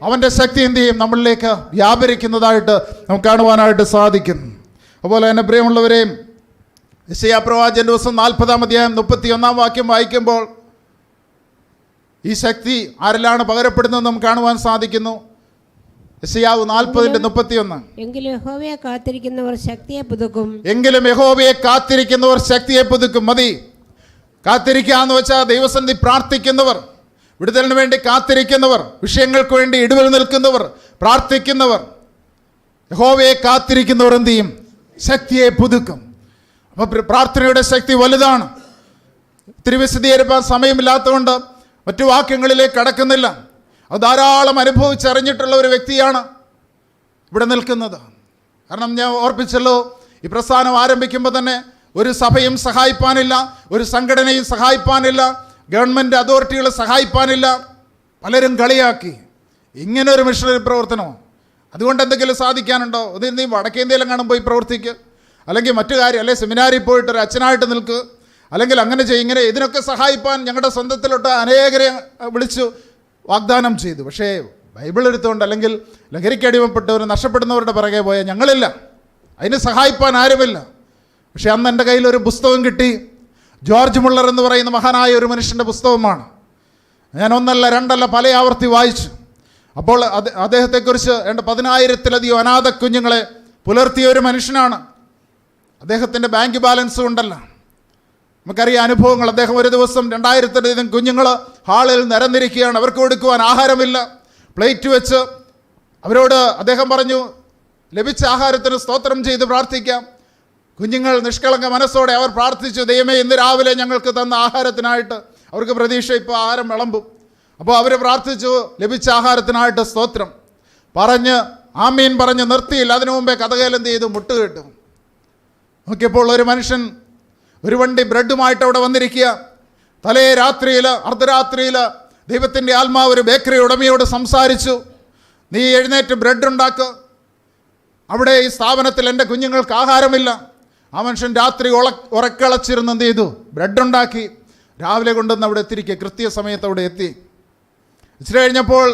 അവൻ്റെ ശക്തി എന്ത് ചെയ്യും? നമ്മളിലേക്ക് വ്യാപരിക്കുന്നതായിട്ട് നമുക്ക് കാണുവാനായിട്ട് സാധിക്കും. അതുപോലെ തന്നെ പ്രിയമുള്ളവരെയും, യെശയ്യാ പ്രവാചകന്റെ ദിവസം 40-ാം അധ്യായം 31-ാം വാക്യം വായിക്കുമ്പോൾ ഈ ശക്തി ആരിലാണ് പകരപ്പെടുന്നതെന്ന് നമുക്ക് കാണുവാൻ സാധിക്കുന്നു. യെശയ്യാവ് 40:31. എങ്കിലും യഹോവയെ കാത്തിരിക്കുന്നവർ ശക്തിയെ പുതുക്കും. എങ്കിലും യഹോവയെ കാത്തിരിക്കുന്നവർ ശക്തിയെ പുതുക്കും. മതി. കാത്തിരിക്കാന്ന് വെച്ചാൽ ദൈവസന്നിധി പ്രാർത്ഥിക്കുന്നവർ, വിടുതലിന് വേണ്ടി കാത്തിരിക്കുന്നവർ, വിഷയങ്ങൾക്ക് വേണ്ടി ഇടവിൽ നിൽക്കുന്നവർ, പ്രാർത്ഥിക്കുന്നവർ, യഹോവയെ കാത്തിരിക്കുന്നവർ എന്ത് ചെയ്യും? ശക്തിയെ പുതുക്കും. അപ്പോൾ പ്രാർത്ഥനയുടെ ശക്തി വലുതാണ്. ഒത്തിരി വിശദീകരിക്കാൻ സമയമില്ലാത്തതുകൊണ്ട് മറ്റു വാക്യങ്ങളിലേക്ക് കടക്കുന്നില്ല. അത് ധാരാളം അനുഭവിച്ചറിഞ്ഞിട്ടുള്ള ഒരു വ്യക്തിയാണ് ഇവിടെ നിൽക്കുന്നത്. കാരണം ഞാൻ ഓർപ്പിച്ചല്ലോ, ഈ പ്രസ്ഥാനം ആരംഭിക്കുമ്പോൾ തന്നെ ഒരു സഭയും സഹായിപ്പാനില്ല, ഒരു സംഘടനയും സഹായിപ്പാനില്ല, ഗവൺമെൻറ് അതോറിറ്റികൾ സഹായിപ്പാനില്ല. പലരും കളിയാക്കി, ഇങ്ങനെ ഒരു മിഷണറി പ്രവർത്തനമോ, അതുകൊണ്ട് എന്തെങ്കിലും സാധിക്കാനുണ്ടോ? അത് നീ വടക്കേന്ത്യയിലെങ്ങാനും പോയി പ്രവർത്തിക്കുക, അല്ലെങ്കിൽ മറ്റു കാര്യം, അല്ലെങ്കിൽ സെമിനാരിൽ പോയിട്ട് ഒരു അച്ഛനായിട്ട് നിൽക്കുക, അല്ലെങ്കിൽ അങ്ങനെ ചെയ്യും, ഇങ്ങനെ ഇതിനൊക്കെ സഹായിപ്പാൻ ഞങ്ങളുടെ സ്വന്തത്തിലോട്ട് അനേകരെ വിളിച്ചു വാഗ്ദാനം ചെയ്തു. പക്ഷേ ബൈബിൾ എടുത്തുകൊണ്ട് അല്ലെങ്കിൽ ലഹരിക്ക് അടിമപ്പെട്ടവർ നഷ്ടപ്പെടുന്നവരുടെ പിറകെ പോയാൽ ഞങ്ങളില്ല, അതിന് സഹായിപ്പാൻ ആരുമില്ല. പക്ഷെ അന്ന് എൻ്റെ കയ്യിൽ ഒരു പുസ്തകം കിട്ടി. ജോർജ് മുള്ളർ എന്ന് പറയുന്ന മഹാനായ ഒരു മനുഷ്യൻ്റെ പുസ്തകമാണ്. ഞാൻ ഒന്നല്ല രണ്ടല്ല പല ആവർത്തി വായിച്ചു. അപ്പോൾ അദ്ദേഹത്തെക്കുറിച്ച് 10,000-ത്തിലധികം അനാഥ കുഞ്ഞുങ്ങളെ പുലർത്തിയ ഒരു മനുഷ്യനാണ്. അദ്ദേഹത്തിൻ്റെ ബാങ്ക് ബാലൻസ് ഉണ്ടല്ലോ, നമുക്കറിയാം അനുഭവങ്ങൾ. അദ്ദേഹം ഒരു ദിവസം 2,000-ലധികം കുഞ്ഞുങ്ങൾ ഹാളിൽ നിരന്നിരിക്കുകയാണ്. അവർക്ക് കൊടുക്കുവാൻ ആഹാരമില്ല. പ്ലേറ്റ് വെച്ച് അവരോട് അദ്ദേഹം പറഞ്ഞു, ലഭിച്ച ആഹാരത്തിന് സ്തോത്രം ചെയ്ത് പ്രാർത്ഥിക്കാം. കുഞ്ഞുങ്ങൾ നിഷ്കളങ്ക മനസ്സോടെ അവർ പ്രാർത്ഥിച്ചു, ദൈവമേ ഇന്ന് രാവിലെ ഞങ്ങൾക്ക് തന്ന ആഹാരത്തിനായിട്ട്. അവർക്ക് പ്രതീക്ഷ ഇപ്പോൾ ആഹാരം വിളമ്പും. അപ്പോൾ അവർ പ്രാർത്ഥിച്ചു, ലഭിച്ച ആഹാരത്തിനായിട്ട് സ്തോത്രം പറഞ്ഞ് ആമീൻ പറഞ്ഞ് നിർത്തിയില്ല. അതിനു മുമ്പേ കഥകയിൽ എന്ത് ചെയ്തു? മുട്ടുകെട്ടു. നോക്കിയപ്പോൾ ഒരു മനുഷ്യൻ ഒരു വണ്ടി ബ്രെഡുമായിട്ട് അവിടെ വന്നിരിക്കുക. തലേ രാത്രിയിൽ, അർദ്ധരാത്രിയിൽ ദൈവത്തിൻ്റെ ആത്മാവ് ഒരു ബേക്കറി ഉടമയോട് സംസാരിച്ചു, നീ എഴുന്നേറ്റ് ബ്രെഡ് ഉണ്ടാക്കുക, അവിടെ ഈ സ്ഥാപനത്തിൽ എൻ്റെ കുഞ്ഞുങ്ങൾക്ക് ആഹാരമില്ല. ആ മനുഷ്യൻ രാത്രി ഉറക്കളച്ചിരുന്ന് എന്ത് ചെയ്തു? ബ്രെഡുണ്ടാക്കി രാവിലെ കൊണ്ടുവന്ന് അവിടെ എത്തിരിക്കുക. കൃത്യസമയത്ത് അവിടെ എത്തി. ഇച്ചിരി കഴിഞ്ഞപ്പോൾ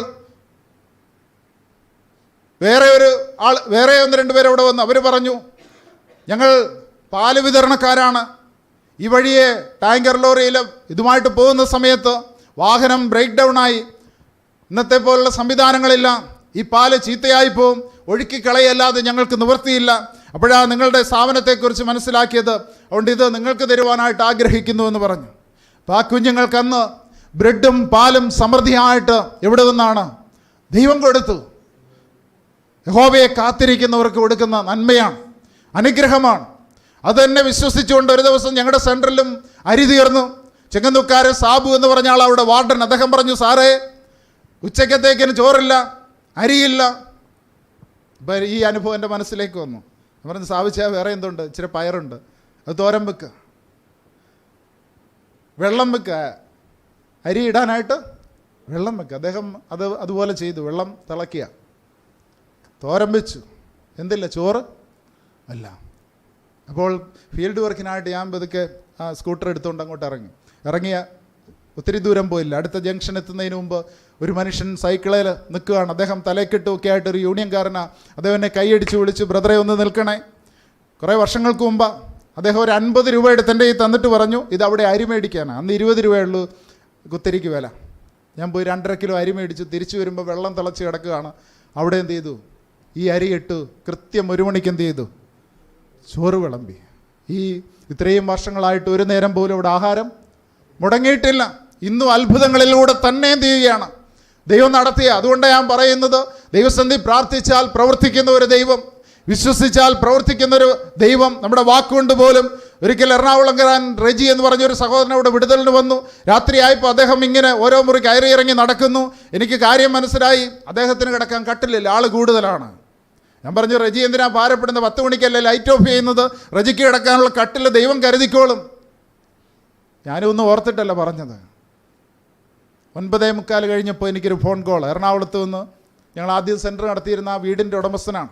വേറെ 1-2 പേര് അവിടെ വന്നു. അവർ പറഞ്ഞു, ഞങ്ങൾ പാല് വിതരണക്കാരാണ്. ഈ വഴിയെ ടാങ്കർ ലോറിയിൽ ഇതുമായിട്ട് പോകുന്ന സമയത്ത് വാഹനം ബ്രേക്ക് ഡൗണായി. ഇന്നത്തെ പോലുള്ള സംവിധാനങ്ങളില്ല. ഈ പാല് ചീത്തയായി പോവും, ഒഴുക്കിക്കളയല്ലാതെ ഞങ്ങൾക്ക് നിവൃത്തിയില്ല. അപ്പോഴാണ് നിങ്ങളുടെ സ്ഥാപനത്തെക്കുറിച്ച് മനസ്സിലാക്കിയത്. അതുകൊണ്ട് ഇത് നിങ്ങൾക്ക് തരുവാനായിട്ട് ആഗ്രഹിക്കുന്നു എന്ന് പറഞ്ഞു. അപ്പോൾ ആ കുഞ്ഞുങ്ങൾക്ക് അന്ന് ബ്രെഡും പാലും സമൃദ്ധിയായിട്ട് എവിടെ നിന്നാണ്? ദൈവം കൊടുത്തു. യഹോവയെ കാത്തിരിക്കുന്നവർക്ക് കൊടുക്കുന്ന നന്മയാണ്, അനുഗ്രഹമാണ്. അത് തന്നെ വിശ്വസിച്ചുകൊണ്ട് ഒരു ദിവസം ഞങ്ങളുടെ സെൻറ്ററിലും അരി തീർന്നു. ചെങ്ങന്നൂക്കാരൻ സാബു എന്ന് പറഞ്ഞ ആൾ അവിടെ വാർഡൻ. അദ്ദേഹം പറഞ്ഞു, സാറേ ഉച്ചക്കത്തേക്കിന് ചോറില്ല, അരിയില്ല. ഈ അനുഭവം എൻ്റെ മനസ്സിലേക്ക് വന്നു. ഞാൻ പറഞ്ഞു സ്ഥാപിച്ചാൽ വേറെ എന്തുണ്ട്, ഇച്ചിരി പയറുണ്ട്, അത് തോരൻ വെക്കുക, വെള്ളം വെക്കുക, അരി ഇടാനായിട്ട് വെള്ളം വെക്കുക. അദ്ദേഹം അതുപോലെ ചെയ്തു. വെള്ളം തിളയ്ക്കുക, തോരൻ വെച്ചു. എന്തില്ല, ചോറ് അല്ല. അപ്പോൾ ഫീൽഡ് വർക്കിനായിട്ട് ഞാൻ പതുക്കെ ആ സ്കൂട്ടർ എടുത്തുകൊണ്ട് അങ്ങോട്ട് ഇറങ്ങിയ ഒത്തിരി ദൂരം പോയില്ല. അടുത്ത ജംഗ്ഷൻ എത്തുന്നതിന് മുമ്പ് ഒരു മനുഷ്യൻ സൈക്കിളിൽ നിൽക്കുകയാണ്. അദ്ദേഹം തലക്കെട്ടുമൊക്കെ ആയിട്ട് ഒരു യൂണിയൻകാരനാണ്. അദ്ദേഹം എന്നെ കൈയടിച്ച് വിളിച്ചു, ബ്രദറെ ഒന്ന് നിൽക്കണേ. കുറേ വർഷങ്ങൾക്ക് മുമ്പ് അദ്ദേഹം ഒരു 50 രൂപ എടുത്ത് എൻ്റെ കയ്യിൽ തന്നിട്ട് പറഞ്ഞു, ഇത് അവിടെ അരി മേടിക്കാനാണ്. അന്ന് 20 രൂപയുള്ളൂ കുത്തിരിക്ക് വില. ഞാൻ പോയി 2.5 കിലോ അരി മേടിച്ചു. തിരിച്ചു വരുമ്പോൾ വെള്ളം തിളച്ച് കിടക്കുകയാണ്. അവിടെ എന്ത് ചെയ്തു, ഈ അരി ഇട്ടു. കൃത്യം 1 മണിക്ക് എന്ത് ചെയ്തു, ചോറ് വിളമ്പി. ഇത്രയും വർഷങ്ങളായിട്ട് ഒരു നേരം പോലും ഇവിടെ ആഹാരം മുടങ്ങിയിട്ടില്ല. ഇന്നും അത്ഭുതങ്ങളിലൂടെ തന്നെ എന്ത് ചെയ്യുകയാണ് ദൈവം നടത്തിയ. അതുകൊണ്ട് ഞാൻ പറയുന്നത്, ദൈവസന്ധി പ്രാർത്ഥിച്ചാൽ പ്രവർത്തിക്കുന്ന ഒരു ദൈവം, വിശ്വസിച്ചാൽ പ്രവർത്തിക്കുന്നൊരു ദൈവം. നമ്മുടെ വാക്കുകൊണ്ട് പോലും ഒരിക്കൽ എറണാകുളംകാരൻ റെജി എന്ന് പറഞ്ഞൊരു സഹോദരനോട് വിടുതലിന് വന്നു. രാത്രിയായപ്പോൾ അദ്ദേഹം ഇങ്ങനെ ഓരോ മുറി കയറി ഇറങ്ങി നടക്കുന്നു. എനിക്ക് കാര്യം മനസ്സിലായി, അദ്ദേഹത്തിന് കിടക്കാൻ കട്ടിലില്ല, ആൾ കൂടുതലാണ്. ഞാൻ പറഞ്ഞു, റെജി എന്തിനാ ഭാരപ്പെടുന്നത്, 10 മണിക്കല്ലേ ലൈറ്റ് ഓഫ് ചെയ്യുന്നത്, റെജിക്ക് കിടക്കാനുള്ള കട്ടിൽ ദൈവം കരുതിക്കോളും. ഞാനും ഒന്നും ഓർത്തിട്ടല്ല പറഞ്ഞത്. 9:45 കഴിഞ്ഞപ്പോൾ എനിക്കൊരു ഫോൺ കോൾ. എറണാകുളത്ത് നിന്ന് ഞങ്ങൾ ആദ്യം സെൻറ്റർ നടത്തിയിരുന്ന ആ വീടിൻ്റെ ഉടമസ്ഥനാണ്.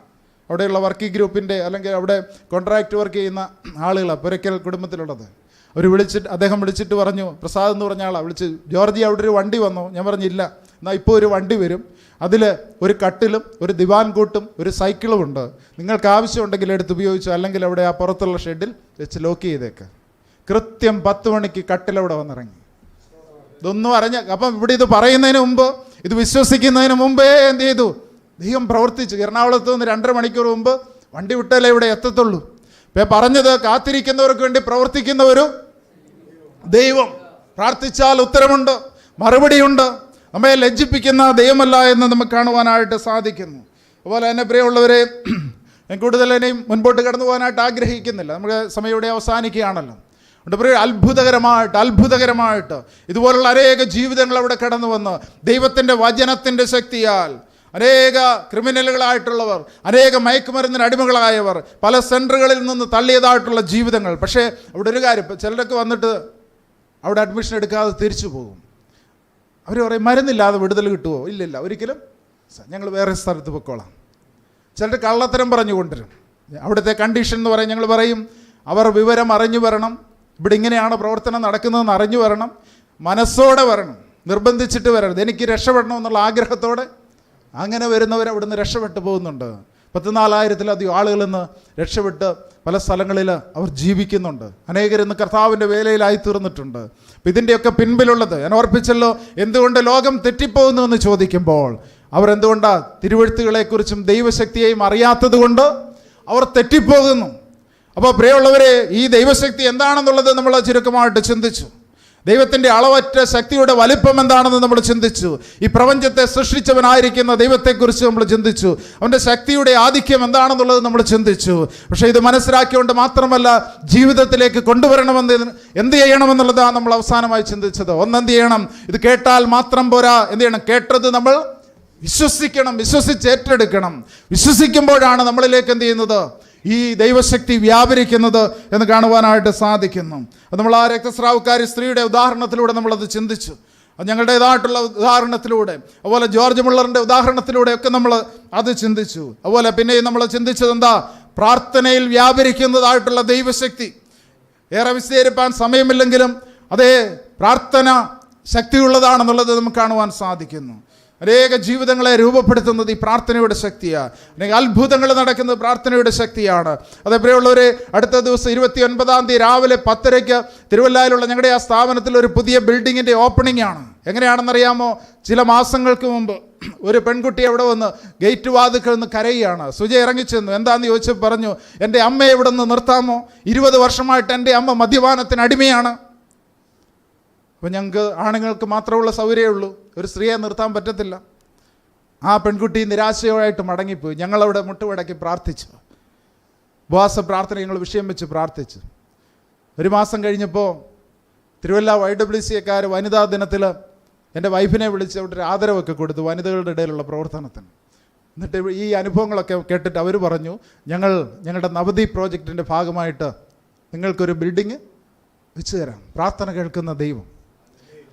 അവിടെയുള്ള വർക്കിംഗ് ഗ്രൂപ്പിൻ്റെ അല്ലെങ്കിൽ അവിടെ കോൺട്രാക്റ്റ് വർക്ക് ചെയ്യുന്ന ആളുകളാണ്, പുരയ്ക്കൽ കുടുംബത്തിലുള്ളത്. അദ്ദേഹം വിളിച്ചിട്ട് പറഞ്ഞു, പ്രസാദ് എന്ന് പറഞ്ഞ ആളാണ് വിളിച്ച്, ജോർജി അവിടെ ഒരു വണ്ടി വന്നു. ഞാൻ പറഞ്ഞില്ല. എന്നാൽ ഇപ്പോൾ ഒരു വണ്ടി വരും, അതിൽ ഒരു കട്ടിലും ഒരു ദിവാൻ കൂട്ടും ഒരു സൈക്കിളും ഉണ്ട്. നിങ്ങൾക്ക് ആവശ്യമുണ്ടെങ്കിൽ എടുത്ത് ഉപയോഗിച്ചു, അല്ലെങ്കിൽ അവിടെ ആ പുറത്തുള്ള ഷെഡിൽ വെച്ച് ലോക്ക് ചെയ്തേക്ക്. കൃത്യം 10 മണിക്ക് കട്ടിലവിടെ വന്നിറങ്ങി. ഇതൊന്നും അപ്പം ഇവിടെ ഇത് പറയുന്നതിന് മുമ്പ്, ഇത് വിശ്വസിക്കുന്നതിന് മുമ്പേ എന്ത് ചെയ്തു, ദൈവം പ്രവർത്തിച്ചു. എറണാകുളത്ത് നിന്ന് 2.5 മണിക്കൂർ മുമ്പ് വണ്ടി വിട്ടാലേ ഇവിടെ എത്തത്തുള്ളൂ. ഇപ്പം പറഞ്ഞത്, കാത്തിരിക്കുന്നവർക്ക് വേണ്ടി പ്രവർത്തിക്കുന്ന ഒരു ദൈവം. പ്രാർത്ഥിച്ചാൽ ഉത്തരമുണ്ട്, മറുപടിയുണ്ട്. നമ്മെ ലജ്ജിപ്പിക്കുന്ന ദൈവമല്ല എന്ന് നമുക്ക് കാണുവാനായിട്ട് സാധിക്കുന്നു. അതുപോലെ തന്നെ പ്രിയമുള്ളവരെ, ഞാൻ കൂടുതൽ ഇനിയും മുൻപോട്ട് കടന്നു പോകാനായിട്ട് ആഗ്രഹിക്കുന്നില്ല. നമ്മുടെ സമയം ഇവിടെ അവസാനിക്കുകയാണല്ലോ. അതുകൊണ്ട് പ്രിയ, അത്ഭുതകരമായിട്ട് ഇതുപോലുള്ള അനേക ജീവിതങ്ങൾ അവിടെ കടന്നു വന്ന് ദൈവത്തിൻ്റെ വചനത്തിൻ്റെ ശക്തിയാൽ അനേക ക്രിമിനലുകളായിട്ടുള്ളവർ, അനേക മയക്കുമരുന്നിന് അടിമകളായവർ, പല സെൻറ്ററുകളിൽ നിന്ന് തള്ളിയതായിട്ടുള്ള ജീവിതങ്ങൾ. പക്ഷേ അവിടെ ഒരു കാര്യം, ചിലരൊക്കെ വന്നിട്ട് അവിടെ അഡ്മിഷൻ എടുക്കാതെ തിരിച്ചു പോകും. അവർ പറയും, മരുന്നില്ലാതെ വിടുതൽ കിട്ടുമോ? ഇല്ലില്ല, ഒരിക്കലും, ഞങ്ങൾ വേറെ സ്ഥലത്ത് പൊക്കോളാം. ചിലർ കള്ളത്തരം പറഞ്ഞു കൊണ്ടുവരും. അവിടുത്തെ കണ്ടീഷൻ എന്ന് പറയും, ഞങ്ങൾ പറയും, അവർ വിവരം അറിഞ്ഞു വരണം, ഇവിടെ ഇങ്ങനെയാണ് പ്രവർത്തനം നടക്കുന്നതെന്ന് അറിഞ്ഞു വരണം, മനസ്സോടെ വരണം, നിർബന്ധിച്ചിട്ട് വരരുത്. എനിക്ക് രക്ഷപ്പെടണമെന്നുള്ള ആഗ്രഹത്തോടെ അങ്ങനെ വരുന്നവർ അവിടുന്ന് രക്ഷപ്പെട്ടു പോകുന്നുണ്ട്. 14,000-ലധികം ആളുകൾ ഇന്ന് രക്ഷപ്പെട്ട് പല സ്ഥലങ്ങളിൽ അവർ ജീവിക്കുന്നുണ്ട്. അനേകരിന്ന് കർത്താവിൻ്റെ വേലയിലായി തീർന്നിട്ടുണ്ട്. അപ്പം ഇതിൻ്റെയൊക്കെ പിൻപിലുള്ളത് ഞാൻ ഓർപ്പിച്ചല്ലോ. എന്തുകൊണ്ട് ലോകം തെറ്റിപ്പോകുന്നു എന്ന് ചോദിക്കുമ്പോൾ, അവർ എന്തുകൊണ്ടാണ് തിരുവെഴുത്തുകളെക്കുറിച്ചും ദൈവശക്തിയെയും അറിയാത്തത് കൊണ്ട് അവർ തെറ്റിപ്പോകുന്നു. അപ്പോൾ പ്രിയമുള്ളവരെ, ഈ ദൈവശക്തി എന്താണെന്നുള്ളത് നമ്മൾ ചുരുക്കമായിട്ട് ചിന്തിച്ചു. ദൈവത്തിൻ്റെ അളവറ്റ ശക്തിയുടെ വലിപ്പം എന്താണെന്ന് നമ്മൾ ചിന്തിച്ചു. ഈ പ്രപഞ്ചത്തെ സൃഷ്ടിച്ചവനായിരിക്കുന്ന ദൈവത്തെക്കുറിച്ച് നമ്മൾ ചിന്തിച്ചു. അവൻ്റെ ശക്തിയുടെ ആധിക്യം എന്താണെന്നുള്ളത് നമ്മൾ ചിന്തിച്ചു. പക്ഷേ ഇത് മനസ്സിലാക്കിക്കൊണ്ട് മാത്രമല്ല, ജീവിതത്തിലേക്ക് കൊണ്ടുവരണമെന്ന് എന്ത് ചെയ്യണമെന്നുള്ളതാണ് നമ്മൾ അവസാനമായി ചിന്തിച്ചത്. എന്ത് ചെയ്യണം? ഇത് കേട്ടാൽ മാത്രം പോരാ. എന്ത് ചെയ്യണം? കേട്ടത് നമ്മൾ വിശ്വസിക്കണം, വിശ്വസിച്ച് ഏറ്റെടുക്കണം. വിശ്വസിക്കുമ്പോഴാണ് നമ്മളിലേക്ക് എന്ത് ചെയ്യുന്നത്, ഈ ദൈവശക്തി വ്യാപരിക്കുന്നത് എന്ന് കാണുവാനായിട്ട് സാധിക്കുന്നു. അത് നമ്മൾ ആ രക്തസ്രാവക്കാരി സ്ത്രീയുടെ ഉദാഹരണത്തിലൂടെ നമ്മളത് ചിന്തിച്ചു. അത് ഞങ്ങളുടേതായിട്ടുള്ള ഉദാഹരണത്തിലൂടെ, അതുപോലെ ജോർജ് മുള്ളറിൻ്റെ ഉദാഹരണത്തിലൂടെയൊക്കെ നമ്മൾ അത് ചിന്തിച്ചു. അതുപോലെ പിന്നെയും നമ്മൾ ചിന്തിച്ചത് എന്താ? പ്രാർത്ഥനയിൽ വ്യാപരിക്കുന്നതായിട്ടുള്ള ദൈവശക്തി. ഏറെ വിശദീകരിപ്പാൻ സമയമില്ലെങ്കിലും അതേ പ്രാർത്ഥന ശക്തിയുള്ളതാണെന്നുള്ളത് നമുക്ക് കാണുവാൻ സാധിക്കുന്നു. അനേക ജീവിതങ്ങളെ രൂപപ്പെടുത്തുന്നത് ഈ പ്രാർത്ഥനയുടെ ശക്തിയാണ്. അനേക അത്ഭുതങ്ങൾ നടക്കുന്നത് പ്രാർത്ഥനയുടെ ശക്തിയാണ്. അതേ പ്രിയമുള്ളവരെ, അടുത്ത ദിവസം 29-ാം തീയതി രാവിലെ 10:30 തിരുവല്ലയിലുള്ള ഞങ്ങളുടെ ആ സ്ഥാപനത്തിൽ ഒരു പുതിയ ബിൽഡിങ്ങിൻ്റെ ഓപ്പണിംഗ് ആണ്. എങ്ങനെയാണെന്നറിയാമോ? ചില മാസങ്ങൾക്ക് മുമ്പ് ഒരു പെൺകുട്ടി അവിടെ വന്ന് ഗേറ്റ് വാതിൽക്കൽ നിന്ന് കരയുകയാണ്. സുജ ഇറങ്ങിച്ചെന്നു. എന്താണെന്ന് ചോദിച്ചപ്പോൾ പറഞ്ഞു, എൻ്റെ അമ്മയെ ഇവിടെ നിന്ന് നിർത്താമോ? 20 വർഷമായിട്ട് എൻ്റെ അമ്മ മദ്യപാനത്തിന് അടിമയാണ്. അപ്പോൾ ഞങ്ങൾക്ക് ആണുങ്ങൾക്ക് മാത്രമുള്ള സൗകര്യമുള്ളൂ, ഒരു സ്ത്രീയെ നിർത്താൻ പറ്റത്തില്ല. ആ പെൺകുട്ടി നിരാശയോടായിട്ട് മടങ്ങിപ്പോയി. ഞങ്ങളവിടെ മുട്ടുമടക്കി പ്രാർത്ഥിച്ചു. ഉപവാസ പ്രാർത്ഥന ഞങ്ങൾ വിഷയം വെച്ച് പ്രാർത്ഥിച്ചു. 1 മാസം കഴിഞ്ഞപ്പോൾ തിരുവല്ല YWCക്കാർ വനിതാ ദിനത്തിൽ എൻ്റെ വൈഫിനെ വിളിച്ച് അവിടെ ഒരു ആദരവൊക്കെ കൊടുത്തു, വനിതകളുടെ ഇടയിലുള്ള പ്രവർത്തനത്തിന്. എന്നിട്ട് ഈ അനുഭവങ്ങളൊക്കെ കേട്ടിട്ട് അവർ പറഞ്ഞു, ഞങ്ങളുടെ നവദീപ് പ്രോജക്റ്റിൻ്റെ ഭാഗമായിട്ട് നിങ്ങൾക്കൊരു ബിൽഡിങ് വെച്ച് തരാം. പ്രാർത്ഥന കേൾക്കുന്ന ദൈവം.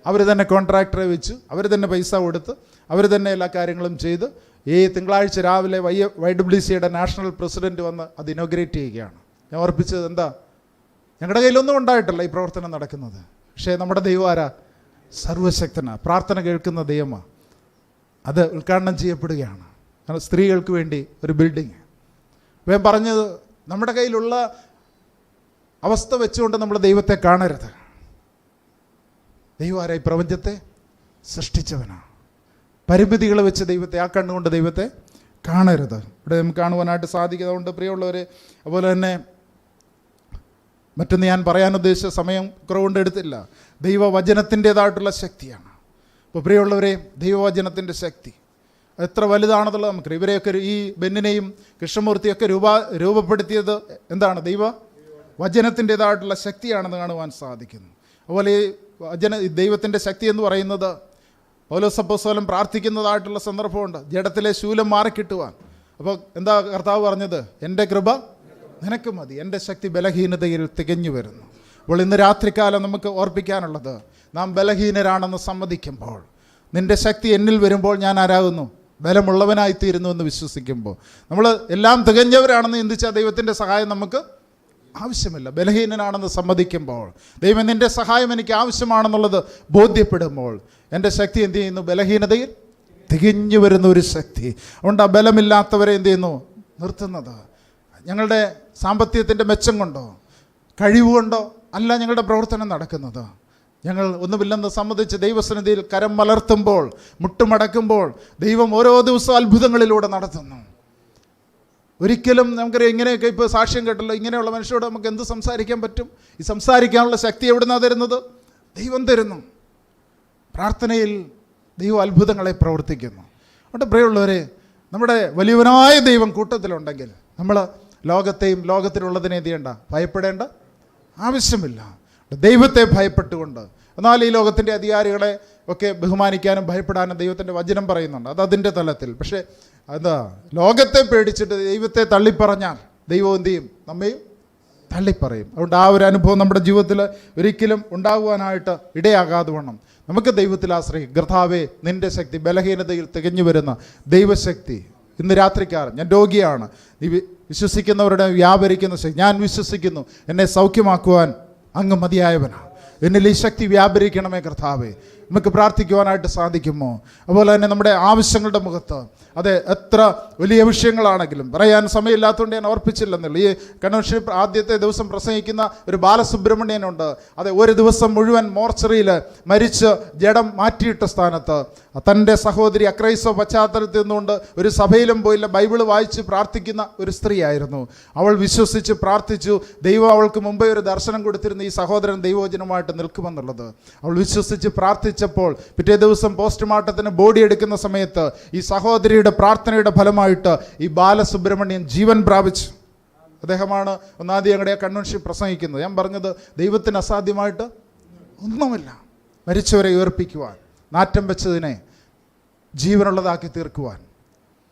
അവർ തന്നെ കോൺട്രാക്ടറെ വെച്ചു, അവർ തന്നെ പൈസ കൊടുത്ത്, അവർ തന്നെ എല്ലാ കാര്യങ്ങളും ചെയ്ത് ഈ തിങ്കളാഴ്ച രാവിലെ YWCയുടെ നാഷണൽ പ്രസിഡൻറ്റ് വന്ന് അത് ഇനോഗ്രേറ്റ് ചെയ്യുകയാണ്. ഞാൻ ഓർപ്പിച്ചത് എന്താ, ഞങ്ങളുടെ കയ്യിലൊന്നും ഉണ്ടായിട്ടല്ല ഈ പ്രവർത്തനം നടക്കുന്നത്. പക്ഷേ നമ്മുടെ ദൈവം ആരാ? സർവശക്തനാണ്, പ്രാർത്ഥന കേൾക്കുന്ന ദൈവമാണ്. അത് ഉദ്ഘാടനം ചെയ്യപ്പെടുകയാണ്. കാരണം സ്ത്രീകൾക്ക് വേണ്ടി ഒരു ബിൽഡിങ്. അപ്പോൾ ഞാൻ പറഞ്ഞത്, നമ്മുടെ കയ്യിലുള്ള അവസ്ഥ വെച്ചുകൊണ്ട് നമ്മൾ ദൈവത്തെ കാണരുത്. ദൈവം ആരാ? ഈ പ്രപഞ്ചത്തെ സൃഷ്ടിച്ചവനാണ്. പരിമിതികൾ വെച്ച് ദൈവത്തെ, ആ കണ്ണുകൊണ്ട് ദൈവത്തെ കാണരുത്. ഇവിടെ നമുക്ക് കാണുവാനായിട്ട് സാധിക്കുന്നതുകൊണ്ട് പ്രിയമുള്ളവർ, അതുപോലെ തന്നെ മറ്റൊന്ന് ഞാൻ പറയാൻ ഉദ്ദേശിച്ച സമയം കുറവുകൊണ്ട് എടുത്തില്ല. ദൈവവചനത്തിൻ്റേതായിട്ടുള്ള ശക്തിയാണ്. അപ്പോൾ പ്രിയമുള്ളവരെ, ദൈവവചനത്തിൻ്റെ ശക്തി എത്ര വലുതാണെന്നുള്ളത് നമുക്കറിയാം. ഇവരെയൊക്കെ ഈ ബെന്നിനെയും കൃഷ്ണമൂർത്തിയൊക്കെ രൂപപ്പെടുത്തിയത് എന്താണ്? ദൈവവചനത്തിൻ്റേതായിട്ടുള്ള ശക്തിയാണെന്ന് കാണുവാൻ സാധിക്കുന്നു. അതുപോലെ ഈ ദൈവത്തിൻ്റെ ശക്തി എന്ന് പറയുന്നത് പൗലോസ് അപ്പോസ്തലൻ പ്രാർത്ഥിക്കുന്നതായിട്ടുള്ള സന്ദർഭമുണ്ട്, ജഡത്തിലെ ശൂലം മാറിക്കിട്ടുവാൻ. അപ്പോൾ എന്താ കർത്താവ് പറഞ്ഞത്? എൻ്റെ കൃപ നിനക്ക് മതി, എൻ്റെ ശക്തി ബലഹീനതയിൽ തികഞ്ഞു വരുന്നു. അപ്പോൾ ഇന്ന് രാത്രികാലം നമുക്ക് ഓർപ്പിക്കാനുള്ളത്, നാം ബലഹീനരാണെന്ന് സമ്മതിക്കുമ്പോൾ, നിൻ്റെ ശക്തി എന്നിൽ വരുമ്പോൾ ഞാൻ ആരാകുന്നു? ബലമുള്ളവനായിത്തീരുന്നു എന്ന് വിശ്വസിക്കുമ്പോൾ, നമ്മൾ എല്ലാം തികഞ്ഞവരാണെന്ന് ചിന്തിച്ചാൽ ദൈവത്തിൻ്റെ സഹായം നമുക്ക് ആവശ്യമില്ല. ബലഹീനനാണെന്ന് സമ്മതിക്കുമ്പോൾ, ദൈവം നിൻ്റെ സഹായം എനിക്ക് ആവശ്യമാണെന്നുള്ളത് ബോധ്യപ്പെടുമ്പോൾ, എൻ്റെ ശക്തി എന്ത് ചെയ്യുന്നു? ബലഹീനതയിൽ തികഞ്ഞു വരുന്ന ഒരു ശക്തി. അതുകൊണ്ട് ആ ബലമില്ലാത്തവരെ എന്ത് ചെയ്യുന്നു? നിർത്തുന്നത്. ഞങ്ങളുടെ സാമ്പത്തികത്തിൻ്റെ മെച്ചം കൊണ്ടോ കഴിവുകൊണ്ടോ അല്ല ഞങ്ങളുടെ പ്രവർത്തനം നടക്കുന്നത്. ഞങ്ങൾ ഒന്നുമില്ലെന്ന് സമ്മതിച്ച് ദൈവസന്നിധിയിൽ കരം മലർത്തുമ്പോൾ, മുട്ടുമടക്കുമ്പോൾ ദൈവം ഓരോ ദിവസവും അത്ഭുതങ്ങളിലൂടെ നടത്തുന്നു. ഒരിക്കലും നമുക്കറിയാം, ഇങ്ങനെയൊക്കെ ഇപ്പോൾ സാക്ഷ്യം കേട്ടല്ലോ, ഇങ്ങനെയുള്ള മനുഷ്യരോട് നമുക്ക് എന്ത് സംസാരിക്കാൻ പറ്റും? ഈ സംസാരിക്കാനുള്ള ശക്തി എവിടുന്നാണ് തരുന്നത്? ദൈവം തരുന്നു. പ്രാർത്ഥനയിൽ ദൈവം അത്ഭുതങ്ങളെ പ്രവർത്തിക്കുന്നു. അതുകൊണ്ട് പ്രിയമുള്ളവരെ, നമ്മുടെ വലിയവനായ ദൈവം കൂട്ടത്തിലുണ്ടെങ്കിൽ നമ്മൾ ലോകത്തെയും ലോകത്തിലുള്ളതിനെ എന്ത് ചെയ്യേണ്ട? ഭയപ്പെടേണ്ട ആവശ്യമില്ല. ദൈവത്തെ ഭയപ്പെട്ടുകൊണ്ട്, എന്നാൽ ഈ ലോകത്തിൻ്റെ അധികാരികളെ ഒക്കെ ബഹുമാനിക്കാനും ഭയപ്പെടാനും ദൈവത്തിൻ്റെ വചനം പറയുന്നുണ്ട്. അത് അതിൻ്റെ തലത്തിൽ. പക്ഷേ എന്താ, ലോകത്തെ പേടിച്ചിട്ട് ദൈവത്തെ തള്ളിപ്പറഞ്ഞാൽ ദൈവം എന്ത് ചെയ്യും? നമ്മയും തള്ളിപ്പറയും. അതുകൊണ്ട് ആ ഒരു അനുഭവം നമ്മുടെ ജീവിതത്തിൽ ഒരിക്കലും ഉണ്ടാകുവാനായിട്ട് ഇടയാകാതെ വണ്ണം നമുക്ക് ദൈവത്തിൽ ആശ്രയിക്കും. കർത്താവേ, നിൻ്റെ ശക്തി ബലഹീനതയിൽ തികഞ്ഞു വരുന്ന ദൈവശക്തി ഇന്ന് രാത്രിക്കാലം, ഞാൻ രോഗിയാണ്, നീ വിശ്വസിക്കുന്നവരുടെ വ്യാപരിക്കുന്ന ശക്തി, ഞാൻ വിശ്വസിക്കുന്നു, എന്നെ സൗഖ്യമാക്കുവാൻ അങ്ങ് മതിയായവനാണ്, എന്നിൽ ഈ ശക്തി വ്യാപരിക്കണമേ കർത്താവേ. നമുക്ക് പ്രാർത്ഥിക്കുവാനായിട്ട് സാധിക്കുമോ? അതുപോലെ തന്നെ നമ്മുടെ ആവശ്യങ്ങളുടെ മുഖത്ത്, അതെ, എത്ര വലിയ വിഷയങ്ങളാണെങ്കിലും പറയാൻ സമയമില്ലാത്തതുകൊണ്ട് ഞാൻ ഓർപ്പിച്ചില്ലെന്നുള്ളൂ. ഈ കൺവെൻഷൻ ആദ്യത്തെ ദിവസം പ്രസംഗിക്കുന്ന ഒരു ബാലസുബ്രഹ്മണ്യനുണ്ട്. അതെ, ഒരു ദിവസം മുഴുവൻ മോർച്ചറിയിൽ മരിച്ച് ജഡം മാറ്റിയിട്ട സ്ഥാനത്ത് തൻ്റെ സഹോദരി അക്രൈസ്തവ പശ്ചാത്തലത്തിൽ നിന്നുകൊണ്ട് ഒരു സഭയിലും പോയില്ല, ബൈബിൾ വായിച്ച് പ്രാർത്ഥിക്കുന്ന ഒരു സ്ത്രീയായിരുന്നു. അവൾ വിശ്വസിച്ച് പ്രാർത്ഥിച്ചു. ദൈവം അവൾക്ക് മുമ്പേ ഒരു ദർശനം കൊടുത്തിരുന്ന ഈ സഹോദരൻ ദൈവവചനമായിട്ട് നിൽക്കുമെന്നുള്ളത്. അവൾ വിശ്വസിച്ച് പ്രാർത്ഥിച്ചപ്പോൾ പിറ്റേ ദിവസം പോസ്റ്റ്മോർട്ടത്തിന് ബോഡി എടുക്കുന്ന സമയത്ത് ഈ സഹോദരിയുടെ പ്രാർത്ഥനയുടെ ഫലമായിട്ട് ഈ ബാലസുബ്രഹ്മണ്യൻ ജീവൻ പ്രാപിച്ചു. അദ്ദേഹമാണ് ഒന്നാമത് ഞങ്ങളുടെ കൺവെൻഷൻ പ്രസംഗിക്കുന്നത്. ഞാൻ പറഞ്ഞത്, ദൈവത്തിന് അസാധ്യമായിട്ട് ഒന്നുമില്ല. മരിച്ചവരെ ഉയർപ്പിക്കുവാൻ, നാറ്റം വെച്ചതിനെ ജീവനുള്ളതാക്കി തീർക്കുവാൻ,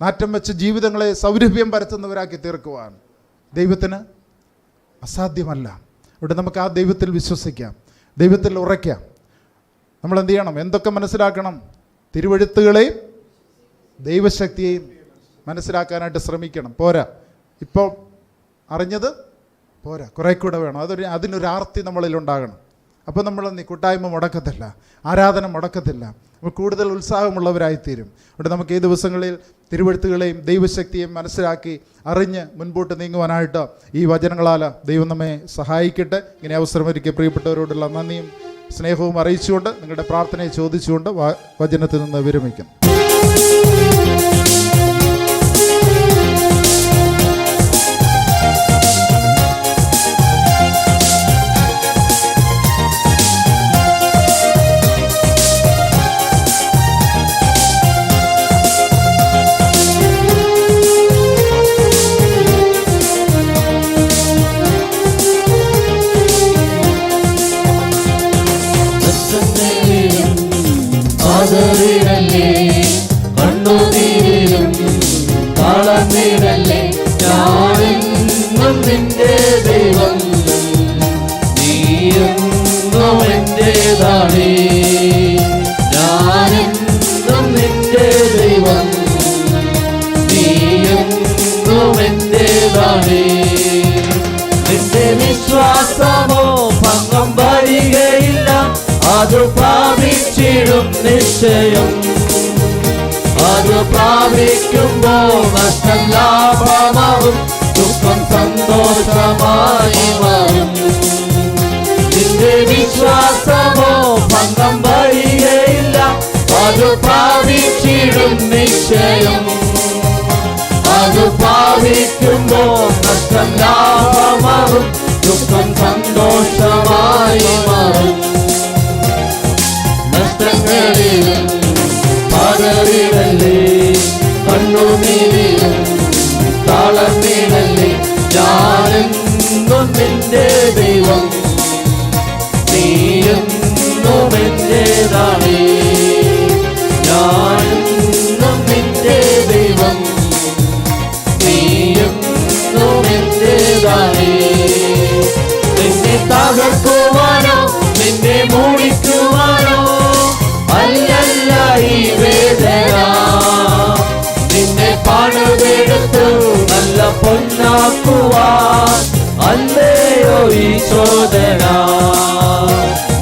നാറ്റം വെച്ച് ജീവിതങ്ങളെ സൗരഭ്യം പരത്തുന്നവരാക്കി തീർക്കുവാൻ ദൈവത്തിന് അസാധ്യമല്ല. ഇവിടെ നമുക്ക് ആ ദൈവത്തിൽ വിശ്വസിക്കാം, ദൈവത്തിൽ ഉറയ്ക്കാം. നമ്മൾ എന്ത് ചെയ്യണം? എന്തൊക്കെ മനസ്സിലാക്കണം? തിരുവെഴുത്തുകളെയും ദൈവശക്തിയെയും മനസ്സിലാക്കാനായിട്ട് ശ്രമിക്കണം. പോരാ, ഇപ്പോൾ അറിഞ്ഞത് പോരാ, കുറേ കൂടെ വേണം. അതിനൊരാർത്തി നമ്മളിലുണ്ടാകണം. അപ്പോൾ നമ്മൾ കൂട്ടായ്മ മുടക്കത്തില്ല, ആരാധന മുടക്കത്തില്ല, നമ്മൾ കൂടുതൽ ഉത്സാഹമുള്ളവരായിത്തീരും. അവിടെ നമുക്ക് ഈ ദിവസങ്ങളിൽ തിരുവെഴുത്തുകളെയും ദൈവശക്തിയെയും മനസ്സിലാക്കി അറിഞ്ഞ് മുൻപോട്ട് നീങ്ങുവാനായിട്ട് ഈ വചനങ്ങളാൽ ദൈവം നമ്മെ സഹായിക്കട്ടെ. ഇങ്ങനെ അവസരമൊരുക്കിയ പ്രിയപ്പെട്ടവരോടുള്ള നന്ദിയും സ്നേഹവും അറിയിച്ചുകൊണ്ട്, നിങ്ങളുടെ പ്രാർത്ഥനയെ ചോദിച്ചുകൊണ്ട് വചനത്തിൽ നിന്ന് വിരമിക്കും. കണ്ണുനീരിലും നിശ്ചയം. അത് പ്രാപിക്കുമ്പോൾ നഷ്ടം ലാഭമാവും, ദുഃഖം സന്തോഷമായി മാറും. നിന്റെ വിശ്വാസമോ ഭംഗം വരികയില്ല, അത് പ്രാപിച്ചിടും നിശ്ചയം. അത് പ്രാപിക്കുമ്പോൾ നഷ്ടം ലാഭമാവും, ദുഃഖം സന്തോഷമായി മാറും. നഷ്ടങ്ങളിലും പതറിടല്ലേ, കണ്ണുനീരിലും തളർന്നിടല്ലേ, ഞാനെന്നും നിന്റെ ദൈവം, നീയെന്നും എന്റേതാണേ. ഞാനെന്നും നിന്റെ ദൈവം, നീയെന്നും എന്റേതാണേ. നിന്നെ തകർക്കുവാനോ നിന്നെ മൂടിക്കുവാനോ അല്ലല്ല ഈ വേദന. നിന്നെ പണിതെടുത്തു നല്ല പൊന്നാക്കുവാൻ അല്ലയോ ഈ ചോദന.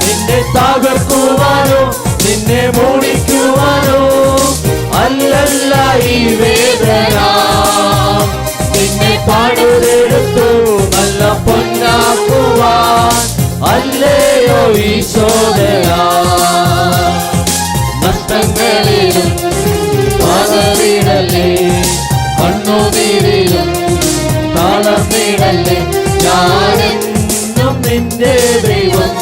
നിന്നെ തകർക്കുവാനോ നിന്നെ മൂടിക്കുവാനോ അല്ലല്ല ഈ വേദന. നിന്നെ പണിതെടുത്തു നല്ല പൊന്നാക്കുവാൻ അല്ലയോ ഈ ചോദന. നഷ്ടങ്ങളിലും പതറിടല്ലേ, കണ്ണുനീരിലും തളർന്നിടല്ലേ, ഞാനെന്നും നിന്റെ ദൈവം,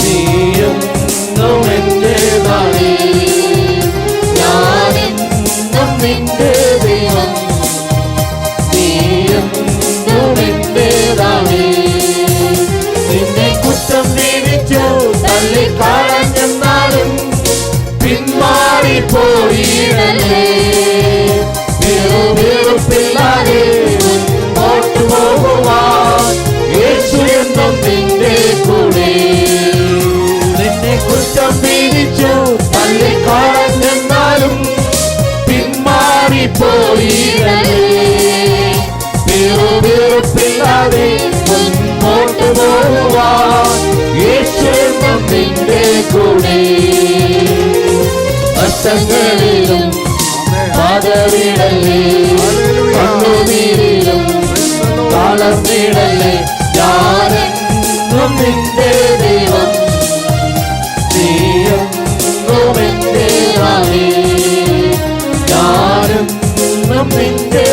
നീയെന്നും എന്റേതാണേ. ഞാനെന്നും നിന്റെ ദൈവം, നീയെന്നും എന്റേതാണേ. നിന്നെ കുറ്റം നീതിച്ചു തള്ളിക്കളഞ്ഞെന്നാലും പിന്മാറിപ്പോയിടല്ലേ. വെറുപ്പില്ലാതെ മുൻപോട്ടു പോകുവാൻ യേശു എന്നും നിന്റെ കൂടെ. നിന്നെ കുറ്റം വീതിച്ചു തള്ളിക്കളഞ്ഞെന്നാലും പിന്മാറിപ്പോയിടല്ലേ. വെറുപ്പില്ലാതെ മുൻപോട്ടു പോകുവാൻ യേശു എന്നും നിന്റെ കൂടെ. നഷ്ടങ്ങളിലും പതറിടല്ലേ, കണ്ണുനീരിലും തളർന്നിടല്ലേ, ഞാനെന്നും നിന്റെ ദൈവം, നീയെന്നും എന്റേതാണേ. ഞാനെന്നും നിന്റെ